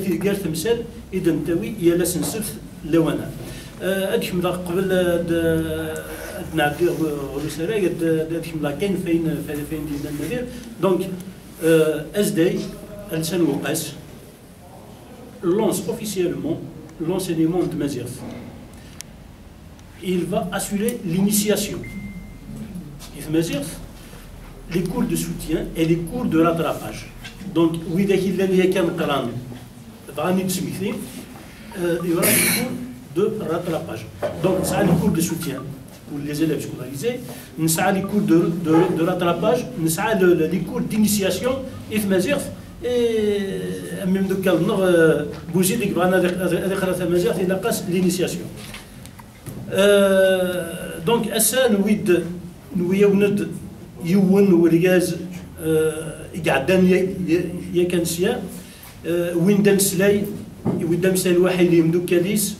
في قال تمثال إذا نتاوي يا لا سنسف لوانا هذيك من قبل نعدي ولسرا هذيك من كاين فين دينا النذير دونك اس دي لسان وقاس lance officiellement l'enseignement de Mazirf. Il va assurer l'initiation. Mazirf, les cours de soutien et les cours de rattrapage. Donc, oui, il y a des cours de rattrapage. Donc, ça a les cours de soutien pour les élèves scolarisés, ça a les cours de rattrapage, ça a les cours d'initiation et Mazirf. Et même de quel nom bouger des grands il n'a pas l'initiation. Donc, ça nous يون ورجاز قعدان يكنسيا وين دمسلاي وين دمسلاي واحد اللي يمدو كاليس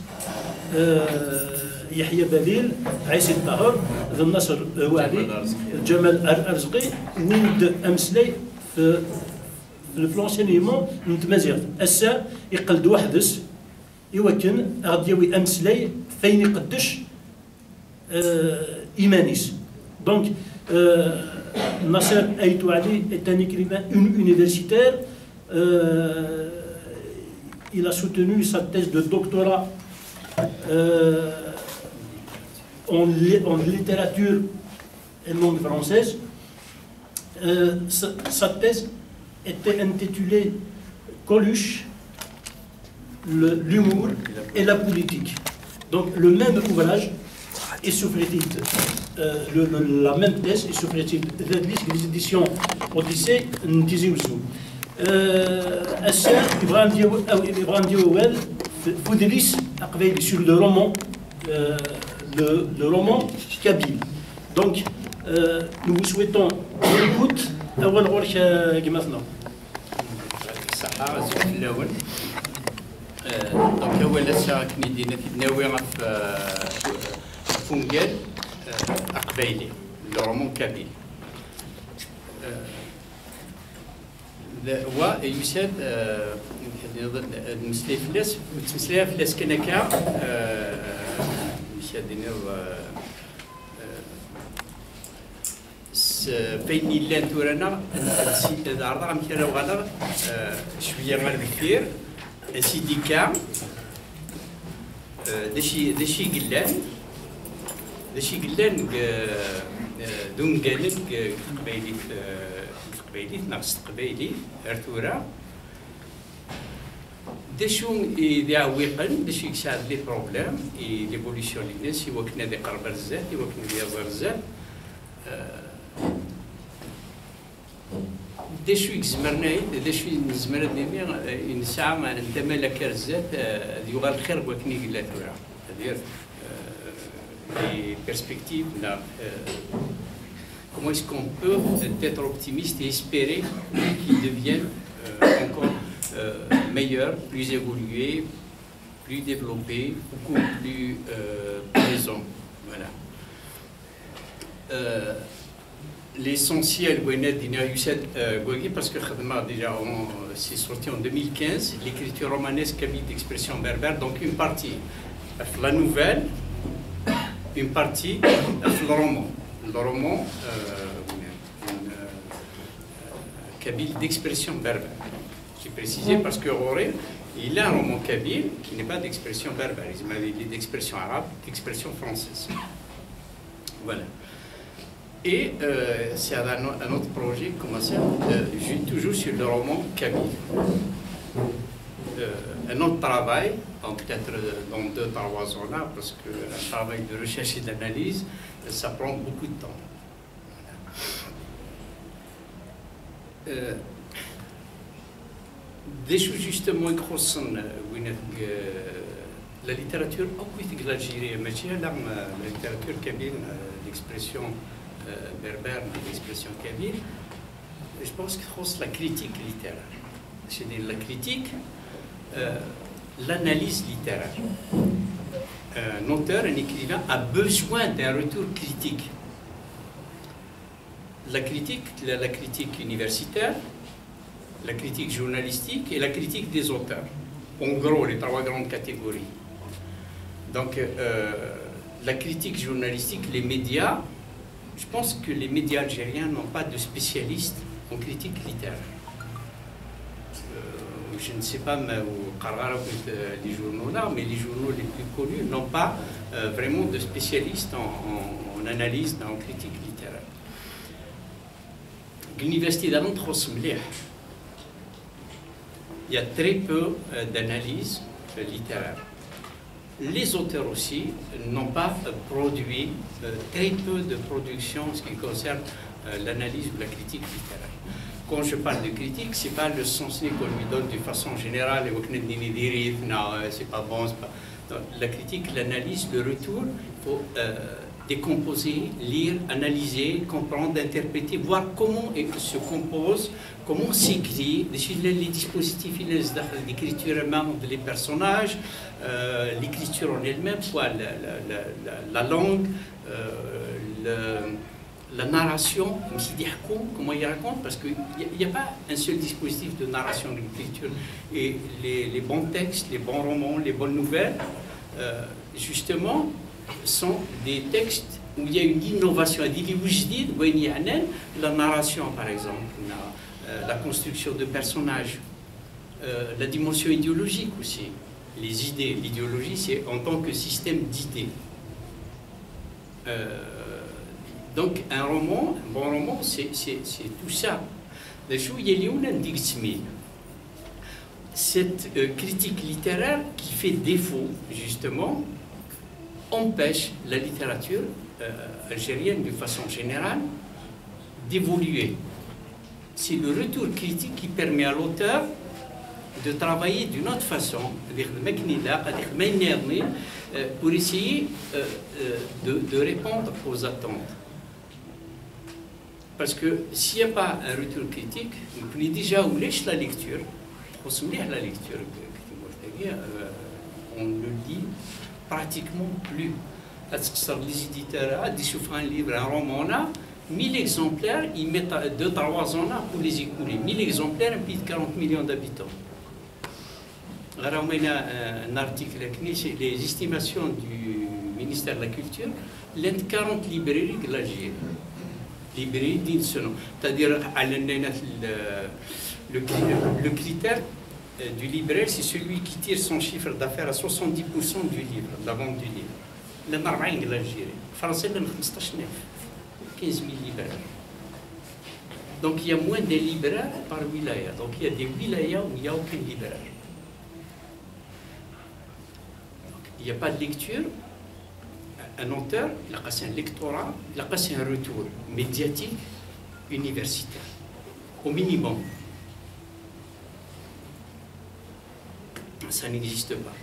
يحيى بليل عيسى الطاهر ذو النصر وعلي جمال أرزقي وين أمسلاي في الفلونسينيمون نتمازيغ أسا يقلد وحدس يوكن غادي يوي أمسلاي فين يقدش إيمانيس دونك Nasser Aïtou Ali est un écrivain universitaire. Il a soutenu sa thèse de doctorat en littérature et langue française. Sa thèse était intitulée Coluche, l'humour et la politique. Donc le même ouvrage est souffrait-il la même thèse est souffrait-il les éditions Odyssée Ntizi Ouzou. Ibrahim Diouel Foudelis sur le roman kabyle. Donc nous vous souhaitons l'écoute أول غورك كيما الصحة زوج الأول دونك أول أسا كني دينا في ناوي في فونجال أقبايلي الرومون كابيل هو يساد المسلي فلاس تمسليها فلاس كنكا يساد فين لان تورانا العرض عم كيراو غالا شويه غير بكثير سيديكا دشي قلان دون قالك قبيلي ناقص قبيلي ارتورا دشو يعوقن دشي يساعد لي بروبليم ليفوليسيون للناس يوكنا دي قرب الزات يوكنا دي الزات دشو يزمرنا دشو نزمر ديمي نسعى ما ندم لك الزات يغال الخير وكني قلات ورا c'est-à-dire les perspectives là, comment est-ce qu'on peut être optimiste et espérer qu'ils deviennent encore meilleurs, plus évolués, plus développés, beaucoup plus présents. Voilà. L'essentiel, parce que déjà c'est sorti en 2015, l'écriture romanesque kabyle d'expression berbère, donc une partie, la nouvelle, une partie, le roman kabyle d'expression berbère. J'ai précisé parce que Roré, il a un roman kabyle qui n'est pas d'expression berbère, il est d'expression arabe, d'expression française. Voilà. Et c'est un autre projet commencé toujours sur le roman kabyle. Un autre travail, peut-être dans 2-3 ans là, parce qu'un travail de recherche et d'analyse, ça prend beaucoup de temps. Des choses justement grosses, la littérature, la littérature kabyle, l'expression berbère, l'expression kabyle, je pense que c'est la critique littéraire. C'est-à-dire la critique, l'analyse littéraire. Un auteur, un écrivain a besoin d'un retour critique. La critique universitaire, la critique journalistique et la critique des auteurs. En gros, les trois grandes catégories. Donc, la critique journalistique, les médias, je pense que les médias algériens n'ont pas de spécialistes en critique littéraire. Je ne sais pas les journaux là, mais les journaux les plus connus n'ont pas vraiment de spécialistes en analyse, en critique littéraire. L'université d'Aran il y a très peu d'analyse littéraire. Les auteurs aussi n'ont pas produit très peu de production en ce qui concerne l'analyse ou la critique littéraire. Quand je parle de critique, ce n'est pas le sens qu'on lui donne de façon générale, non, c'est pas bon, c'est pas... Donc, la critique, l'analyse, le retour, il faut décomposer, lire, analyser, comprendre, interpréter, voir comment se compose, comment s'écrit, les dispositifs d'écriture des personnages, l'écriture en elle-même, la langue, la narration, comment il raconte, parce qu'il n'y a pas un seul dispositif de narration de l'écriture. Et les bons textes, les bons romans, les bonnes nouvelles, justement, sont des textes où il y a une innovation. La narration, par exemple, la construction de personnages, la dimension idéologique aussi. Les idées, l'idéologie, c'est en tant que système d'idées. Donc, un bon roman, c'est tout ça. Cette critique littéraire qui fait défaut, justement, empêche la littérature algérienne, de façon générale, d'évoluer. C'est le retour critique qui permet à l'auteur de travailler d'une autre façon, pour essayer de répondre aux attentes. Parce que s'il n'y a pas un retour critique, on connaît déjà où lèche la lecture, on ne lit pratiquement plus. Les éditeurs, ils souffrent un livre, un roman, 1000 exemplaires, ils mettent 2-3 ans pour les écouler. 1000 exemplaires, un pays de 40 millions d'habitants. On a un article, les estimations du ministère de la Culture, l'un de 40 librairies de l'Algérie. Librairie digne ce nom. C'est-à-dire, le critère du libraire, c'est celui qui tire son chiffre d'affaires à 70% du livre, de la vente du livre. Le Marraine de l'Algérie. Le français, le 15 000 libraires. Donc il y a moins de libraires par wilaya. Donc il y a des wilayas où il n'y a aucun libraire. Donc, il n'y a pas de lecture. Un auteur, il a passé un lectorat, il a passé un retour médiatique universitaire, au minimum. Ça n'existe pas.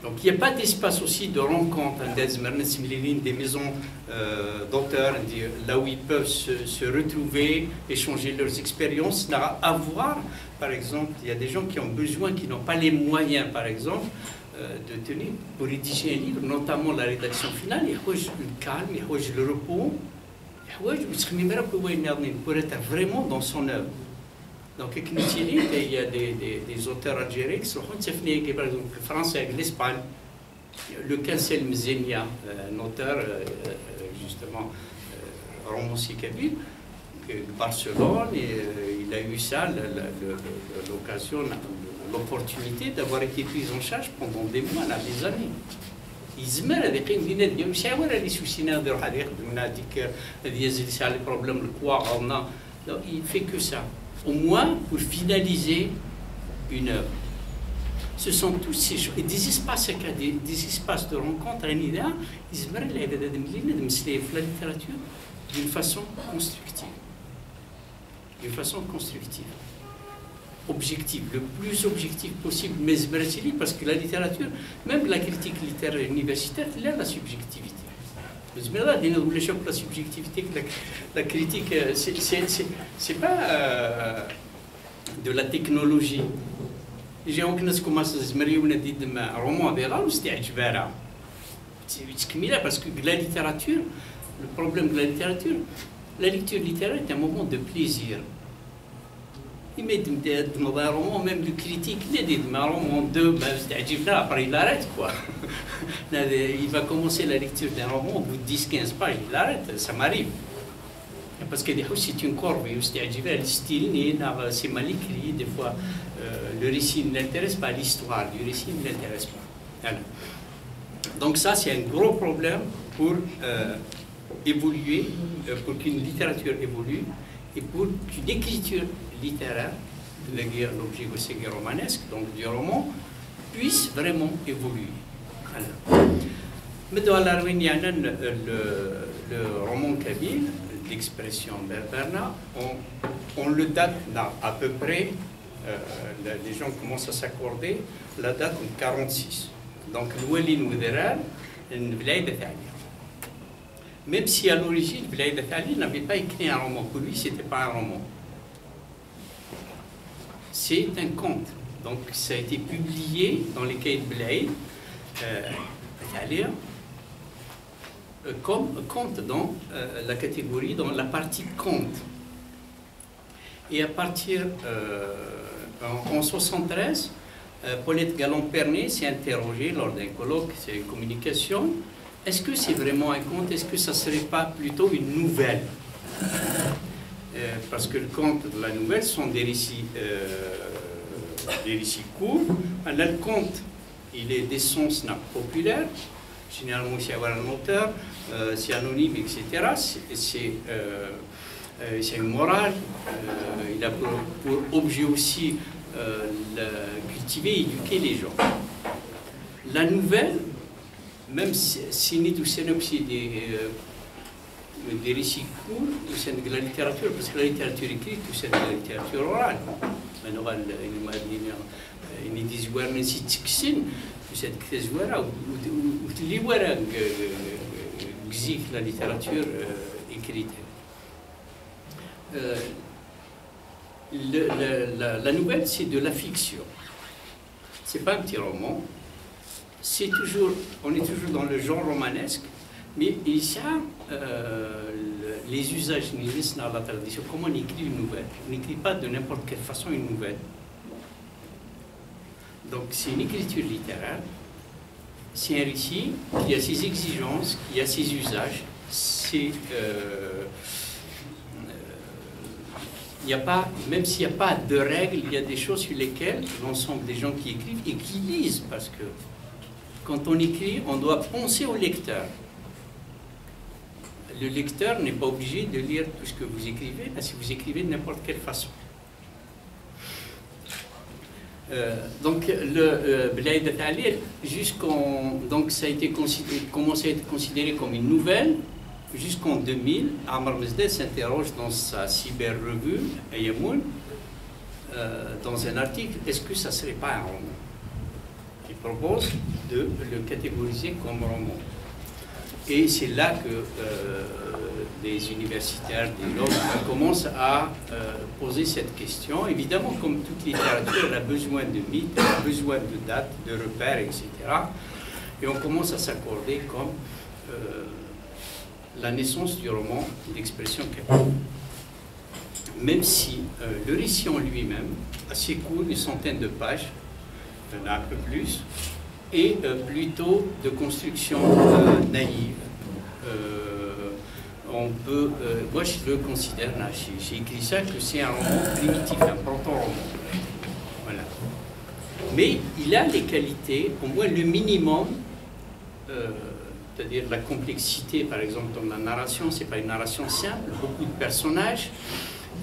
Donc il n'y a pas d'espace aussi de rencontre des maisons d'auteurs, là où ils peuvent se retrouver, échanger leurs expériences, avoir, par exemple, il y a des gens qui ont besoin, qui n'ont pas les moyens, par exemple, de tenir pour rédiger un livre, notamment la rédaction finale, il y a le calme, il y a le repos, pour être vraiment dans son œuvre. Donc, il y a des auteurs algériens qui sont par exemple le français, l'Espagne, le Cancel Mzenia, un auteur justement romancier kabyle, Barcelone, et il a eu ça, l'occasion, l'opportunité d'avoir été pris en charge pendant des mois, des années. Il fait que ça, au moins pour finaliser une œuvre. Ce sont tous ces choses, et des espaces de rencontre, la littérature d'une façon constructive. D'une façon constructive. Objectif, le plus objectif possible, mais parce que la littérature, même la critique littéraire universitaire, elle a la subjectivité. La subjectivité, la critique, c'est pas de la technologie. J'ai aucun commence à se marier ou à dire un roman de là, c'était parce que la littérature, le problème de la littérature, la lecture littéraire est un moment de plaisir. un roman même de critique, un roman de après il arrête quoi. Il va commencer la lecture d'un roman, au bout de 10-15 pages, il arrête, ça m'arrive. Parce que des fois c'est une corvée, c'est mal écrit, des fois le récit ne l'intéresse pas, l'histoire du récit ne l'intéresse pas. Voilà. Donc ça c'est un gros problème pour évoluer, pour qu'une littérature évolue et pour qu'une écriture littéraire, l'objet romanesque, donc du roman, puisse vraiment évoluer. Mais dans l'Arménien, le roman kabyle, l'expression berbère, on le date à peu près, les gens commencent à s'accorder la date en 46. Donc, l'Ouelin Ouderal, même si à l'origine, Vlaïd Athali n'avait pas écrit un roman, pour lui, ce n'était pas un roman. C'est un conte. Donc, ça a été publié dans les cahiers de Vlaïd Athali comme conte dans la catégorie, dans la partie conte. Et à partir, en 1973, Paulette Galland-Pernet s'est interrogée lors d'un colloque, c'est une communication. Est-ce que c'est vraiment un conte? Est-ce que ça ne serait pas plutôt une nouvelle? Parce que le conte de la nouvelle sont des récits courts. Alors, le conte, il est d'essence populaire. Généralement, il y a un auteur, c'est anonyme, etc. C'est une morale. Il a pour objet aussi cultiver et éduquer les gens. La nouvelle, même si nous sommes aussi des récits courts, c'est de la littérature, parce que la littérature écrite, c'est de la littérature orale. Il dit la littérature écrite. La nouvelle, c'est de la fiction. C'est pas un petit roman. C'est toujours, on est toujours dans le genre romanesque, mais il y a les usages dans la tradition. Comment on écrit une nouvelle? On n'écrit pas de n'importe quelle façon une nouvelle. Donc c'est une écriture littéraire, c'est un récit qui a ses exigences, qui a ses usages. Il y a pas, même s'il n'y a pas de règles, il y a des choses sur lesquelles l'ensemble des gens qui écrivent et qui lisent, parce que quand on écrit, on doit penser au lecteur. Le lecteur n'est pas obligé de lire tout ce que vous écrivez, parce que vous écrivez de n'importe quelle façon. Donc, le Vlaïd Athali, donc ça a été commencé à être considéré comme une nouvelle. Jusqu'en 2000, Amr Mesdeh s'interroge dans sa cyber-revue, Ayamoun, dans un article, est-ce que ça ne serait pas un roman? Il propose de le catégoriser comme roman. Et c'est là que les universitaires, des lobes, commencent à poser cette question. Évidemment, comme toute littérature, elle a besoin de mythes, elle a besoin de dates, de repères, etc. Et on commence à s'accorder comme la naissance du roman d'expression kabyle. Même si le récit en lui-même, assez court, une centaine de pages, un peu plus, et plutôt de construction naïve. On peut, moi je le considère, j'ai écrit ça, que c'est un roman primitif, un proto-roman. Voilà. Mais il a les qualités, au moins le minimum, c'est-à-dire la complexité, par exemple, dans la narration, ce n'est pas une narration simple, beaucoup de personnages,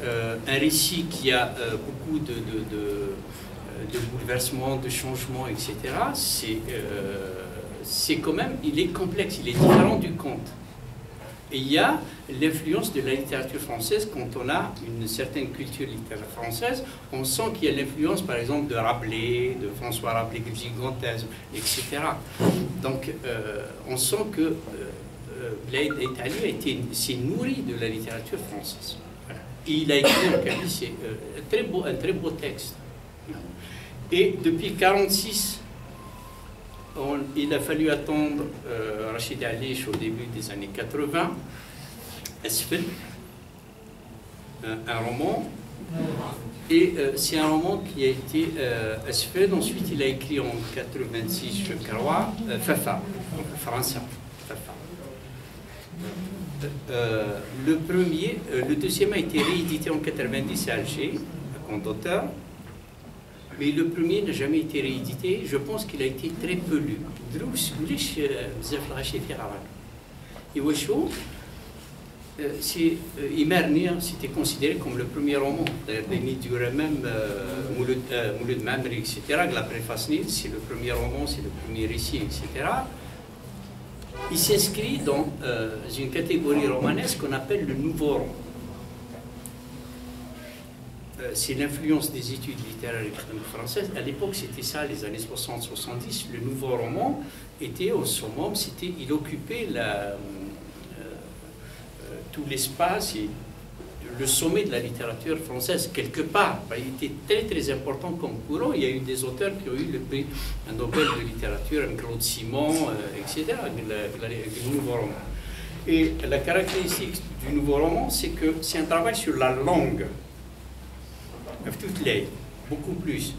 un récit qui a beaucoup de bouleversements, de changements, etc. C'est quand même, il est complexe, il est différent du conte. Et il y a l'influence de la littérature française. Quand on a une certaine culture littéraire française, on sent qu'il y a l'influence, par exemple, de Rabelais, de François Rabelais, Gigantesque, etc. Donc, on sent que Vlaïd Athali s'est nourri de la littérature française. Voilà. Et il a écrit en kabyle, c'est un très beau texte. Et depuis 1946, il a fallu attendre Rachid Alish au début des années 80, Asfel, un roman, Et c'est un roman qui a été achevé. Ensuite, il a écrit en 86, je crois, Fafa, français. Fafa. Le deuxième a été réédité en 90 à Alger, à compte d'auteur. Mais le premier n'a jamais été réédité. Je pense qu'il a été très peu lu. Imernia, c'était considéré comme le premier roman. Il durait même Mouloud Mamri, etc. La préface, c'est le premier roman, c'est le premier récit, etc. Il s'inscrit dans une catégorie romanesque qu'on appelle le nouveau roman. C'est l'influence des études littéraires et françaises. À l'époque, c'était ça, les années 60-70. Le nouveau roman était au summum, il occupait tout l'espace et le sommet de la littérature française, quelque part. Il était très très important comme courant. Il y a eu des auteurs qui ont eu le prix Nobel de littérature, Claude Simon, etc., le nouveau roman. Et la caractéristique du nouveau roman, c'est que c'est un travail sur la langue. Beaucoup plus.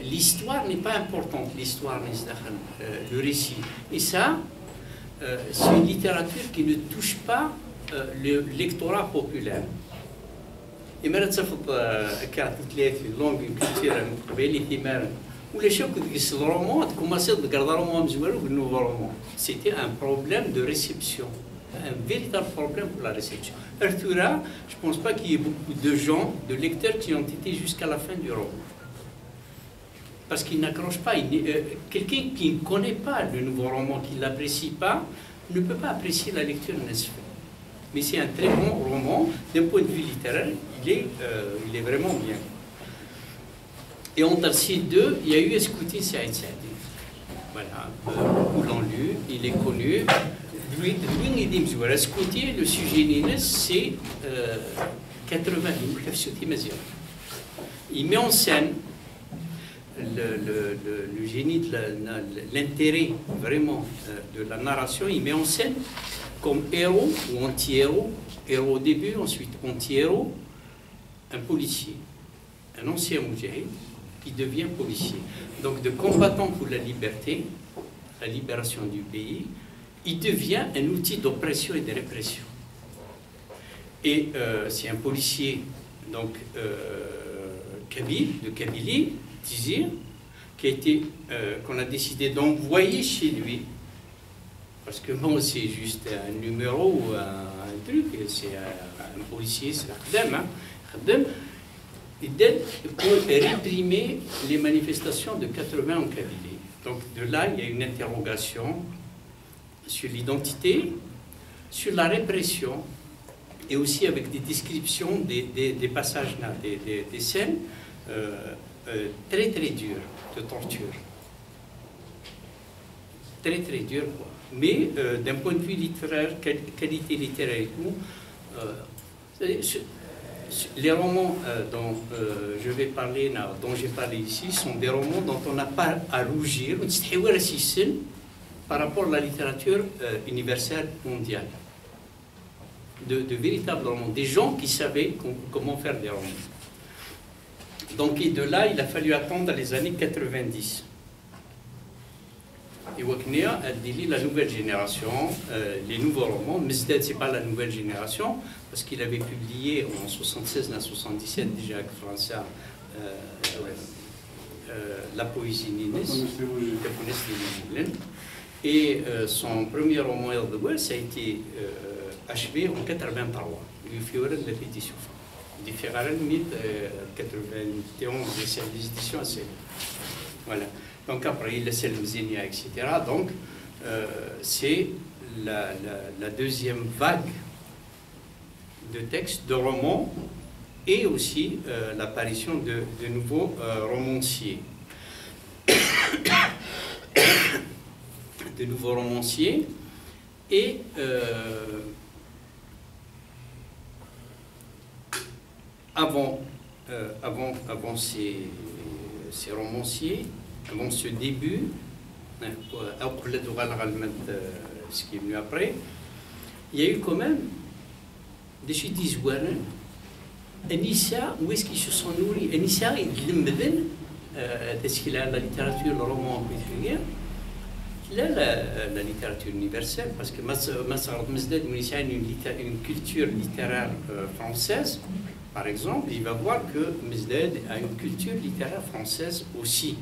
L'histoire n'est pas importante, l'histoire, le récit. Et ça, c'est une littérature qui ne touche pas le lectorat populaire. Et maintenant, ça fait une longue culture, où les gens qui disent le roman, ont commencé à regarder le roman, le nouveau roman. C'était un problème de réception. Un véritable problème pour la réception. Arthura, je ne pense pas qu'il y ait beaucoup de gens, de lecteurs qui ont été jusqu'à la fin du roman. Parce qu'ils n'accrochent pas. Quelqu'un qui ne connaît pas le nouveau roman, qui ne l'apprécie pas, ne peut pas apprécier la lecture n'est-ce pas. Mais c'est un très bon roman. D'un point de vue littéraire, il est vraiment bien. Et entre ces deux, il y a eu Escouti Saïd Saadi. Voilà, beaucoup l'ont lu, il est connu. Le sujet Nines, c'est 80 il met en scène le génie de l'intérêt vraiment de la narration. Il met en scène comme héros ou anti-héros, héros au début, ensuite anti-héros, un policier, un ancien moudjahid qui devient policier. Donc de combattant pour la liberté, la libération du pays, il devient un outil d'oppression et de répression. Et c'est un policier donc kabyle, de Kabylie, Tizir, qu'on a décidé d'envoyer chez lui, parce que bon, c'est juste un numéro ou un truc, c'est un policier, c'est Khdem, pour réprimer les manifestations de 80 en Kabylie. Donc de là, il y a une interrogation sur l'identité, sur la répression, et aussi avec des descriptions des passages, des scènes très très dures de torture. Très très dures, quoi. Mais d'un point de vue littéraire, qualité littéraire et tout, les romans dont je vais parler, dont j'ai parlé ici, sont des romans dont on n'a pas à rougir, par rapport à la littérature universelle mondiale. De véritables romans, des gens qui savaient comment faire des romans. Donc, et de là, il a fallu attendre les années 90. Et Waknia a dit la nouvelle génération, les nouveaux romans. Mesded, ce n'est pas la nouvelle génération, parce qu'il avait publié en 76 à 77 déjà avec François la poésie Nines, et son premier roman, El de West, a été achevé en 83. Il y a eu une répétition. Il y a eu 91 éditions. Voilà. Donc après, il laissait le Mzenia, etc. Donc, c'est la deuxième vague de textes, de romans, et aussi l'apparition de nouveaux romanciers. De nouveaux romanciers, et avant ces romanciers, avant ce début, ce qui est venu après, il y a eu quand même des chidis النساء où est-ce qu'ils se sont nourris النساء يتلمذن تسكيل la littérature le roman particulier la littérature universelle parce que ما صارت مزداد من une culture littéraire française par exemple il va voir que Mezdad a une culture littéraire française aussi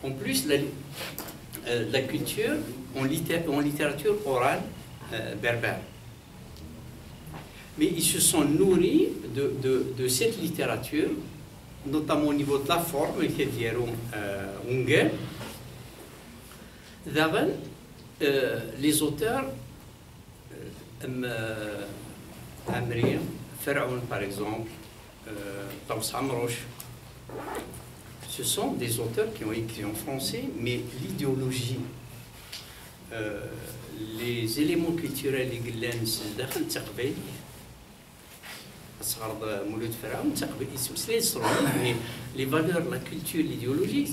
en plus la culture en littérature orale berbère. Mais ils se sont nourris de cette littérature, notamment au niveau de la forme, qui est Unge. D'abord, les auteurs, Amri, Pharaon par exemple, Taous Amroch, ce sont des auteurs qui ont écrit en français, mais l'idéologie, les éléments culturels et les valeurs, la culture, l'idéologie,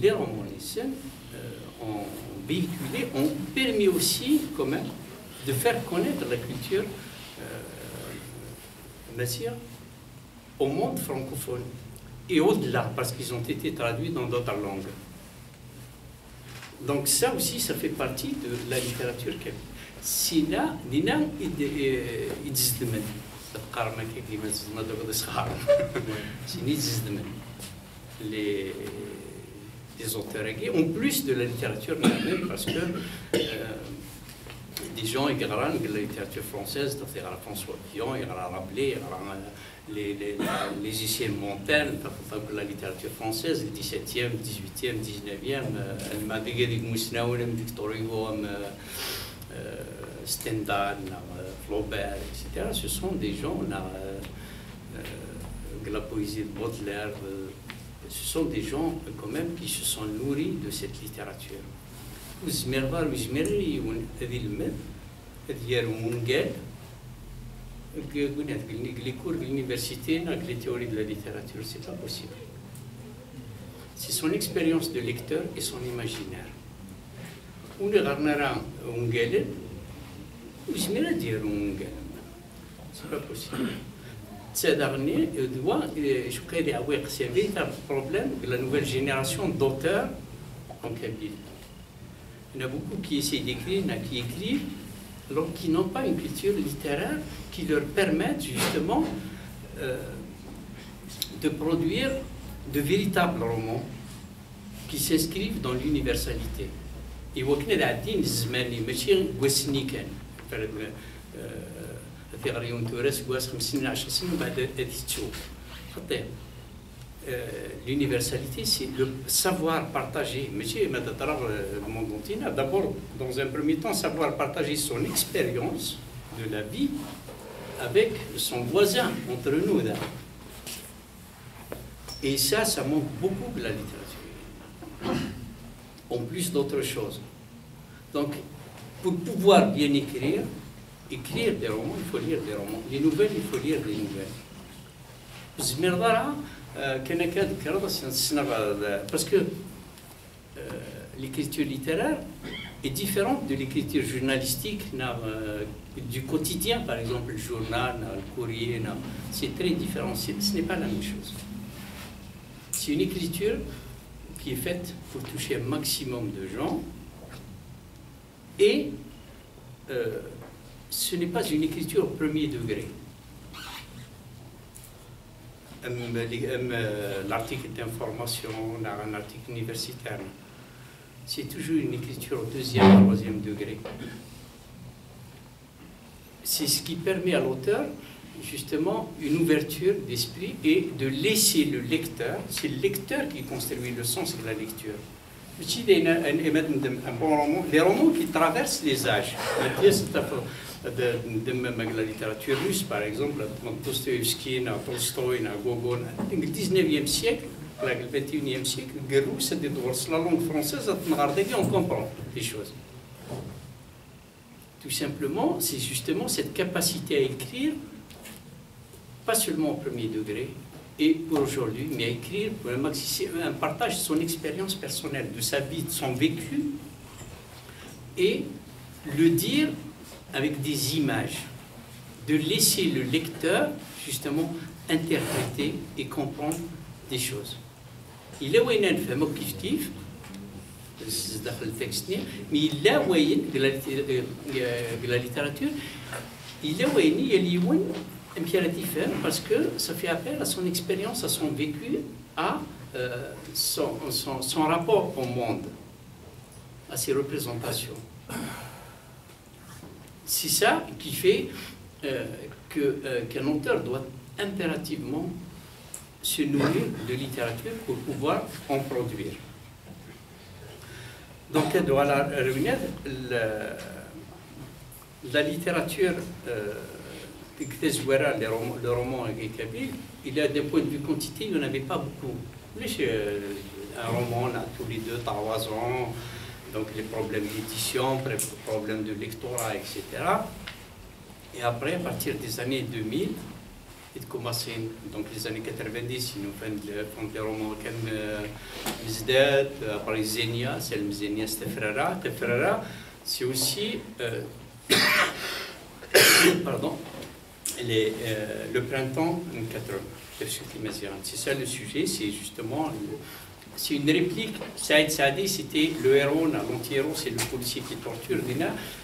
les romans ont véhiculé, ont permis aussi quand même de faire connaître la culture au monde francophone et au-delà, parce qu'ils ont été traduits dans d'autres langues. Donc ça aussi, ça fait partie de la littérature. Sina, Nina, les auteurs en plus de la littérature même, parce que des gens qui regardent la littérature française, François Villon, ils rappelé les Iciens Montaigne, la littérature française, le 17e, 18e, 19e, Victor Hugo, Stendhal, Flaubert, etc. Ce sont des gens, la poésie de Baudelaire, ce sont des gens quand même qui se sont nourris de cette littérature. Les cours de l'université, les théories de la littérature, c'est pas possible. C'est son expérience de lecteur et son imaginaire. On est c'est pas possible. C'est dernier, je crois qu'il y a un véritable problème de la nouvelle génération d'auteurs en Kabyle. Il y en a beaucoup qui essaient d'écrire, qui écrivent, alors qu'ils n'ont pas une culture littéraire qui leur permette justement de produire de véritables romans qui s'inscrivent dans l'universalité. Et وكنا قاعدين الزماني ماشي قوسني كان في غريون تورس قواس 5 سنين 10 سنين بعد تشوف خطير. L'universalité, c'est le savoir partager. Monsieur le monde entier, d'abord, dans un premier temps, savoir partager son expérience de la vie avec son voisin, entre nous. Et ça manque beaucoup de la littérature. En plus d'autres choses. Donc, pour pouvoir bien écrire des romans, il faut lire des romans. Les nouvelles, il faut lire des nouvelles. Parce que l'écriture littéraire est différente de l'écriture journalistique du quotidien, par exemple le journal, le courrier. C'est très différent, ce n'est pas la même chose. C'est une écriture qui est faite pour toucher un maximum de gens et ce n'est pas une écriture au premier degré. L'article d'information, un article universitaire, c'est toujours une écriture au deuxième, troisième degré. C'est ce qui permet à l'auteur, justement, une ouverture d'esprit et de laisser le lecteur, c'est le lecteur qui construit le sens de la lecture. Les romans qui traversent les âges. De la littérature russe, par exemple, Dostoïevski, Tolstoï, Gogol, le 19e siècle, le 21e siècle, la langue française, on comprend des choses. Tout simplement, c'est justement cette capacité à écrire, pas seulement au premier degré, et pour aujourd'hui, mais à écrire pour un partage de son expérience personnelle, de sa vie, de son vécu, et le dire avec des images, de laisser le lecteur justement interpréter et comprendre des choses. Il est وين نفهمه كيف داخل التكست mais il est وين la littérature il est وين يليون impératif parce que ça fait appel à son expérience, à son vécu, à son rapport au monde, à ses représentations. C'est ça qui fait qu'un auteur doit impérativement se nourrir de littérature pour pouvoir en produire. Donc, la littérature, le roman kabyle, il a des points de vue quantité, il n'y en avait pas beaucoup. Un roman, on a tous les 2-3 ans, donc les problèmes d'édition, les problèmes de lectorat, etc. Et après, à partir des années 2000, il commence, donc les années 90, nous faisons des romans comme Mizdat, après Zenia, c'est le Zenia Tefrara. Tefrara, c'est aussi pardon, le printemps 80. C'est ça le sujet, c'est justement, c'est une réplique. Saïd Saadi, c'était le héros, l'anti-héros, c'est le policier qui torture.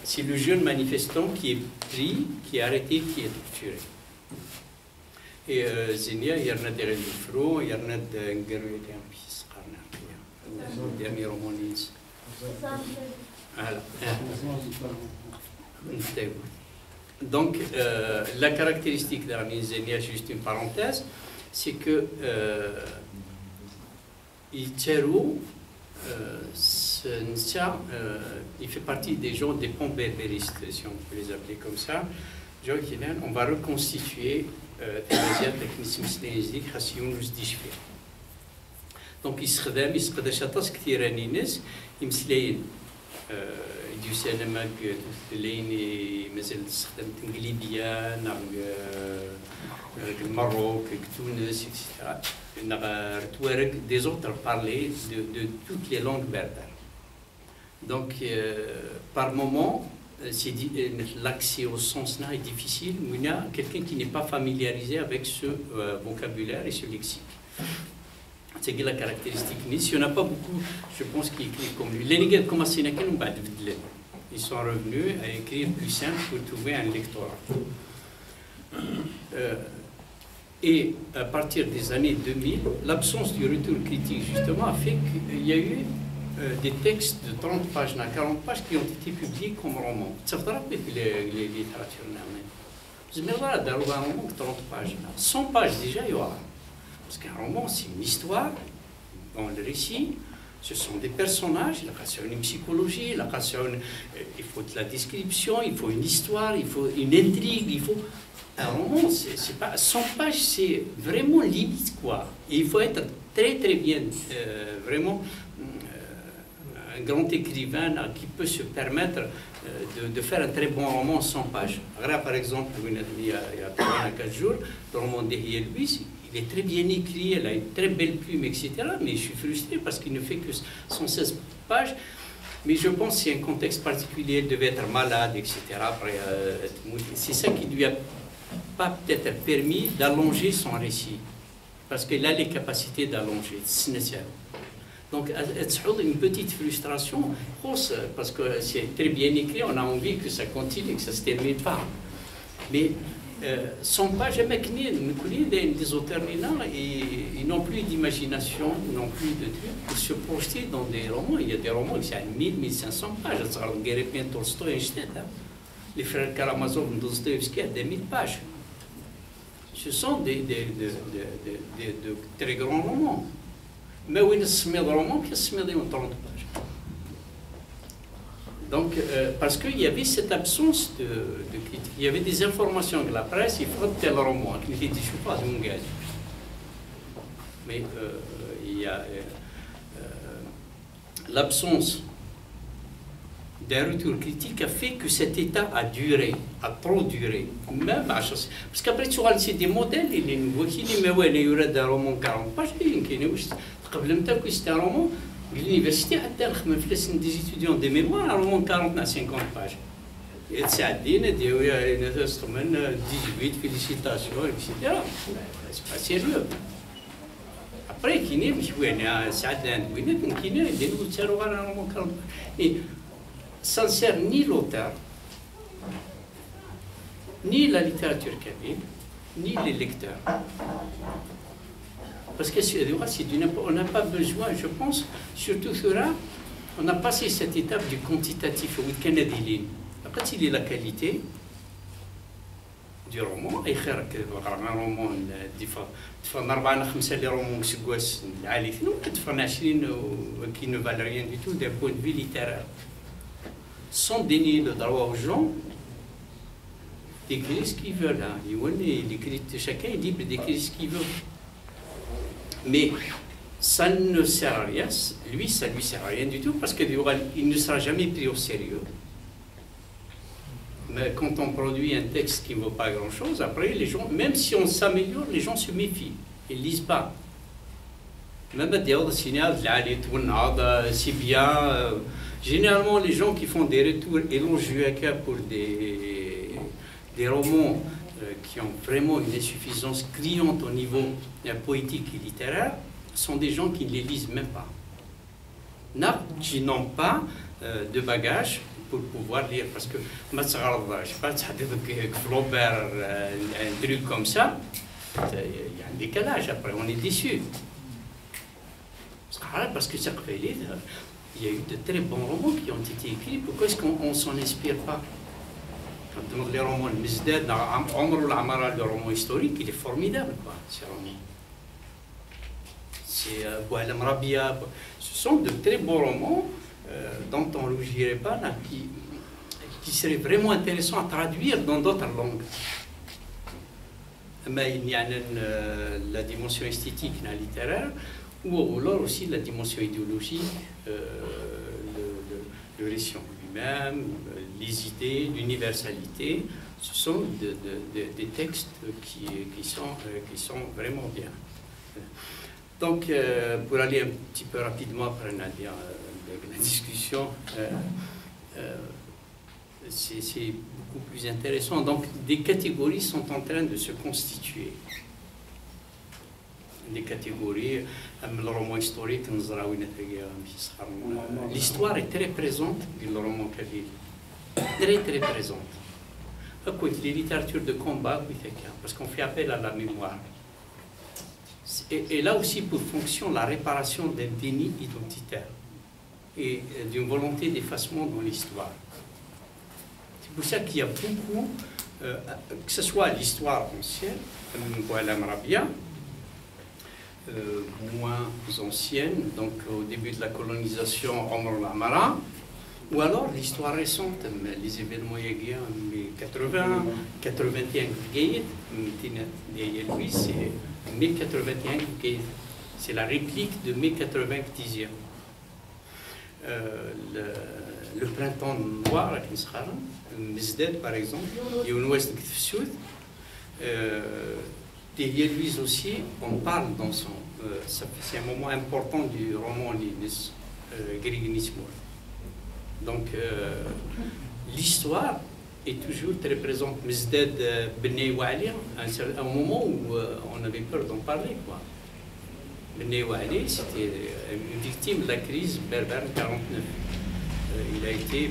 C'est le jeune manifestant qui est pris, qui est arrêté, qui est torturé. Et Zenia, il y en a des référents, il y en a des dernier roman. Voilà. Donc, la caractéristique d'Armin Zenia, juste une parenthèse, c'est que il fait partie des gens des ponts berbéristes, si on peut les appeler comme ça. On va reconstituer donc يستخدم شطاس كثيرة ناس يمثلين يدوسنا ما لين مثلا تستخدم تنقليبيا المروك تونس etc. Des autres parlaient de toutes les langues berbères. Donc par moment l'accès au sens là est difficile, mais il y a quelqu'un qui n'est pas familiarisé avec ce vocabulaire et ce lexique. C'est la caractéristique. Si on n'a pas beaucoup, je pense qu'ils écrivent comme lui. Les Nigériens commencent à écrire, ils sont revenus à écrire plus simple pour trouver un lectorat. Et à partir des années 2000, l'absence du retour critique justement a fait qu'il y a eu des textes de 30 pages à 40 pages qui ont été publiés comme romans. Ça fait rappeler les littératures. Je me rappelle d'un roman de 30 pages. 100 pages déjà, il y aura. Parce qu'un roman, c'est une histoire dans le récit. Ce sont des personnages, il y a une psychologie, il faut de la description, il faut une histoire, il faut une intrigue, il faut... Un roman, c'est pas 100 pages, c'est vraiment limite, quoi. Et il faut être très très bien, vraiment un grand écrivain qui peut se permettre de faire un très bon roman en 100 pages. Alors, par exemple, il y a 4 jours, le roman d'Ehiel Louis, il est très bien écrit, elle a une très belle plume, etc. Mais je suis frustré parce qu'il ne fait que 116 pages. Mais je pense que c'est un contexte particulier, il devait être malade, etc. C'est ça qui lui a pas peut-être permis d'allonger son récit. Parce qu'il a les capacités d'allonger, c'est nécessaire. Donc, une petite frustration, parce que c'est très bien écrit, on a envie que ça continue, que ça ne se termine pas. Mais son page des auteurs ils n'ont plus d'imagination, ils n'ont plus de trucs pour se projeter dans des romans. Il y a des romans qui sont à 1000-1500 pages. Les frères Karamazov de Dostoïevski à 2000 pages. Ce sont de très grands romans. Mais où il se met dans le roman, il se met dans 30 pages. Donc, parce qu'il y avait cette absence de critique. Il y avait des informations de la presse, il faut tel roman, qui n'était pas de mon gaz. Mais il y a l'absence d'un retour critique a fait que cet état a duré, a trop duré. Même parce qu'après, tu vois, c'est des modèles, il y a un roman 40 pages, c'était un roman l'université a des étudiants de mémoire, un roman de 40 à 50 pages. Et ça dit, 18 félicitations, etc. C'est pas sérieux. Après, qui n'est pas et ça ne sert ni l'auteur, ni la littérature kabyle, ni les lecteurs. Parce que on n'a pas besoin, je pense, surtout là, on a passé cette étape du quantitatif, après, il y a la qualité du roman, et un roman, qui ne valent rien du tout d'un point de vue littéraire. Sans dénier le droit aux gens d'écrire ce qu'ils veulent. Chacun est libre d'écrire ce qu'il veut. Mais ça ne sert à rien, lui, ça ne lui sert à rien du tout, parce qu'il ne sera jamais pris au sérieux. Mais quand on produit un texte qui ne vaut pas grand-chose, après, les gens, même si on s'améliore, les gens se méfient, ils ne lisent pas. Même c'est bien. Généralement, les gens qui font des retours élogieux pour des romans qui ont vraiment une insuffisance criante au niveau poétique et littéraire, sont des gens qui ne les lisent même pas. Qui n'ont pas de bagage pour pouvoir lire. Parce que, je ne sais pas, Flaubert, un truc comme ça, il y a un décalage après, on est déçu. Parce que il y a eu de très bons romans qui ont été écrits, pourquoi est-ce qu'on ne s'en inspire pas? Quand on regarde les romans de Mizdad, le roman historique, il est formidable, ces romans. C'est Boualem Rabia, ce sont de très beaux romans dont on ne rougirait pas, qui seraient vraiment intéressants à traduire dans d'autres langues. Mais il y a la dimension esthétique littéraire, ou alors aussi la dimension idéologique, le récit en lui-même, les idées, l'universalité. Ce sont des textes qui sont vraiment bien. Donc, pour aller un petit peu rapidement après Nadia, la discussion, c'est beaucoup plus intéressant. Donc, des catégories sont en train de se constituer. Des catégories, le roman historique, l'histoire est très présente dans le roman kabyle. Très, très présente. Les littératures de combat, parce qu'on fait appel à la mémoire. Et là aussi, pour fonction, la réparation d'un déni identitaire et d'une volonté d'effacement dans l'histoire. C'est pour ça qu'il y a beaucoup, que ce soit l'histoire ancienne, comme Boualem Rabia, moins ancienne, donc au début de la colonisation, Omar al-Amara, ou alors l'histoire récente, les événements yéguiens, 80, 81 Guéïd, lui, c'est 1081 Guéïd. C'est la réplique de 1080 Ktizia. Le printemps noir à Kinskhara, Mizdad par exemple, et au ouest de Kfsoud, lui aussi, on parle dans son. C'est un moment important du roman Griginismo. Donc, l'histoire est toujours très présente. Mizdad Bnei Wali, à un moment où on avait peur d'en parler. Bnei Wali, c'était une victime de la crise berbère 49. Il a été,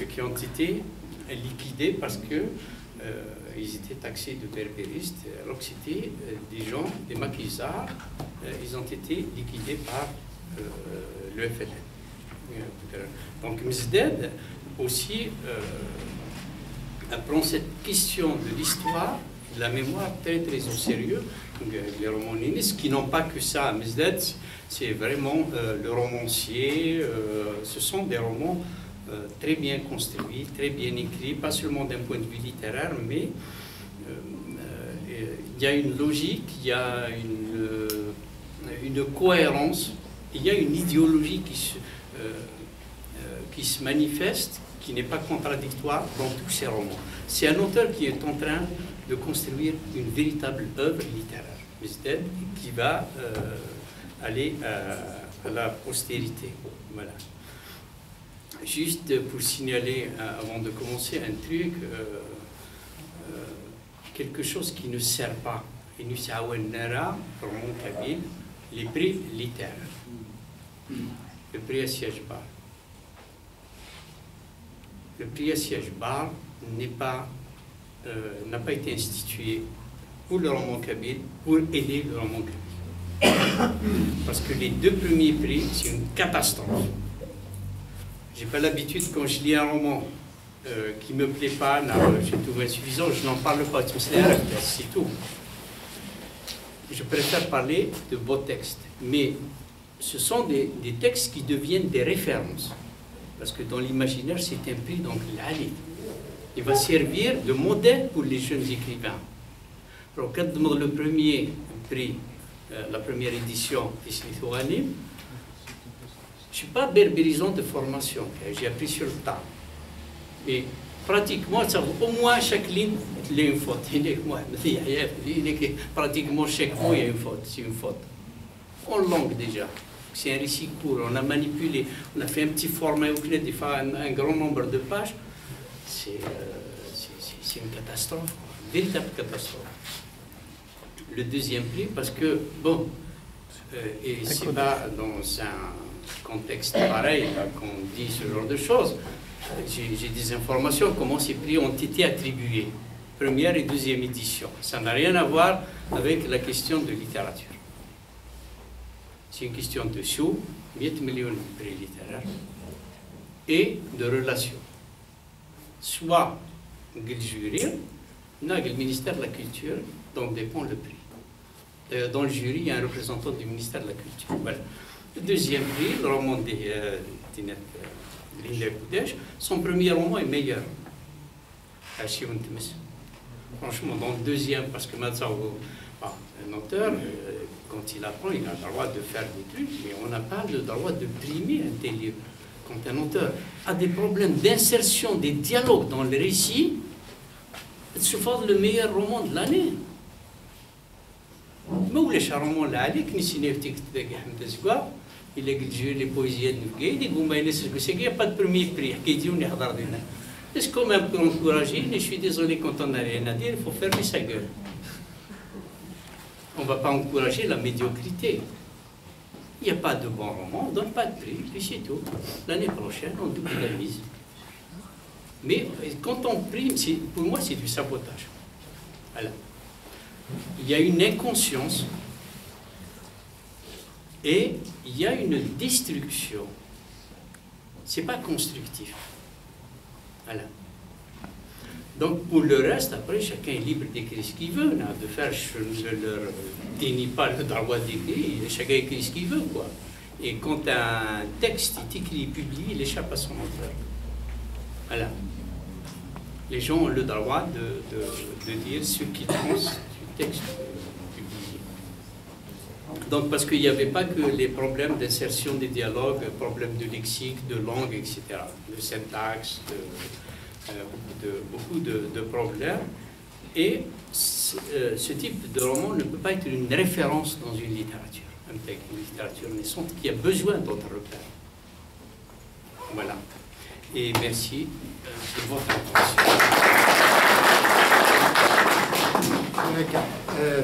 qui ont été liquidés parce que ils étaient taxés de berbéristes, alors que c'était des gens, des maquisards, ils ont été liquidés par le FLN. Donc Mizdad aussi prend cette question de l'histoire, de la mémoire très très au sérieux. Donc, les romanistes qui n'ont pas que ça, Mizdad, c'est vraiment le romancier, ce sont des romans très bien construits, très bien écrits, pas seulement d'un point de vue littéraire, mais il y a une logique, il y a une cohérence, il y a une idéologie qui se manifeste, qui n'est pas contradictoire dans tous ces romans. C'est un auteur qui est en train de construire une véritable œuvre littéraire. et qui va aller à la postérité. Voilà. Juste pour signaler, avant de commencer, un truc, quelque chose qui ne sert pas. Et nous savons pour mon cabine, les prix littéraires. Le prix à siège bar. Le prix à siège bar n'a pas été institué pour le roman kabyle, pour aider le roman kabyle. Parce que les deux premiers prix, c'est une catastrophe. Je n'ai pas l'habitude, quand je lis un roman qui ne me plaît pas, je trouve insuffisant, je n'en parle pas, c'est tout. Je préfère parler de beaux textes. Mais ce sont des textes qui deviennent des références. Parce que dans l'imaginaire, c'est un prix, donc l'ali. Il va servir de modèle pour les jeunes écrivains. Alors, quand le premier prix, la première édition d'Isnithouani, je ne suis pas berbérisant de formation, j'ai appris sur le tas. Mais pratiquement, au moins chaque ligne, il y a une faute. Pratiquement chaque mot, il y a une faute. C'est une faute. En langue déjà. C'est un récit court. On a manipulé, on a fait un petit format, un grand nombre de pages. C'est une catastrophe, une véritable catastrophe. Le deuxième prix, parce que, bon, et c'est pas dans un contexte pareil qu'on dit ce genre de choses. J'ai des informations comment ces prix ont été attribués, première et deuxième édition. Ça n'a rien à voir avec la question de littérature. C'est une question de sous, 8 millions de prix littéraires, et de relations. Soit le jury, le ministère de la Culture, dont dépend le prix. Dans le jury, il y a un représentant du ministère de la Culture. Voilà. Le deuxième prix, le roman de Linda Koudèche, son premier roman est meilleur. Franchement, dans le deuxième, parce que maintenant, un auteur, quand il apprend, il a le droit de faire des trucs, mais on n'a pas le droit de primer un tel livre. Quand un auteur a des problèmes d'insertion des dialogues dans le récit, c'est le meilleur roman de l'année. ما ولاش رومان العالي كنيسيني في تيك حمد الزكوا الا قلت جوي لي بويزيات نفقايد يقول ما ينسش بسيكي با دو بروميير بري حكيتي وني حضر دينا اس كوم ان بو انكوراجي ني شوي ديزولي كونت اون ا ريان ا دير il faut fermer sa gueule. On ne va pas encourager la médiocrité. Il n'y a pas de bon roman, on ne donne pas de prix, puis c'est tout. L'année prochaine, on double la mise. Mais quand on prime, pour moi, c'est du sabotage. Voilà. Il y a une inconscience et il y a une destruction. Ce n'est pas constructif. Voilà. Donc pour le reste, après, chacun est libre d'écrire ce qu'il veut. De faire, je ne leur dénie pas le droit d'écrire, chacun écrit ce qu'il veut, quoi. Et quand un texte est écrit et publié, il échappe à son auteur. Voilà. Les gens ont le droit de dire ce qu'ils pensent du texte publié. Donc parce qu'il n'y avait pas que les problèmes d'insertion des dialogues, problèmes de lexique, de langue, etc., de syntaxe, beaucoup de problèmes. Et ce type de roman ne peut pas être une référence dans une littérature, une littérature naissante qui a besoin d'autres repères. Voilà. Et merci de votre attention.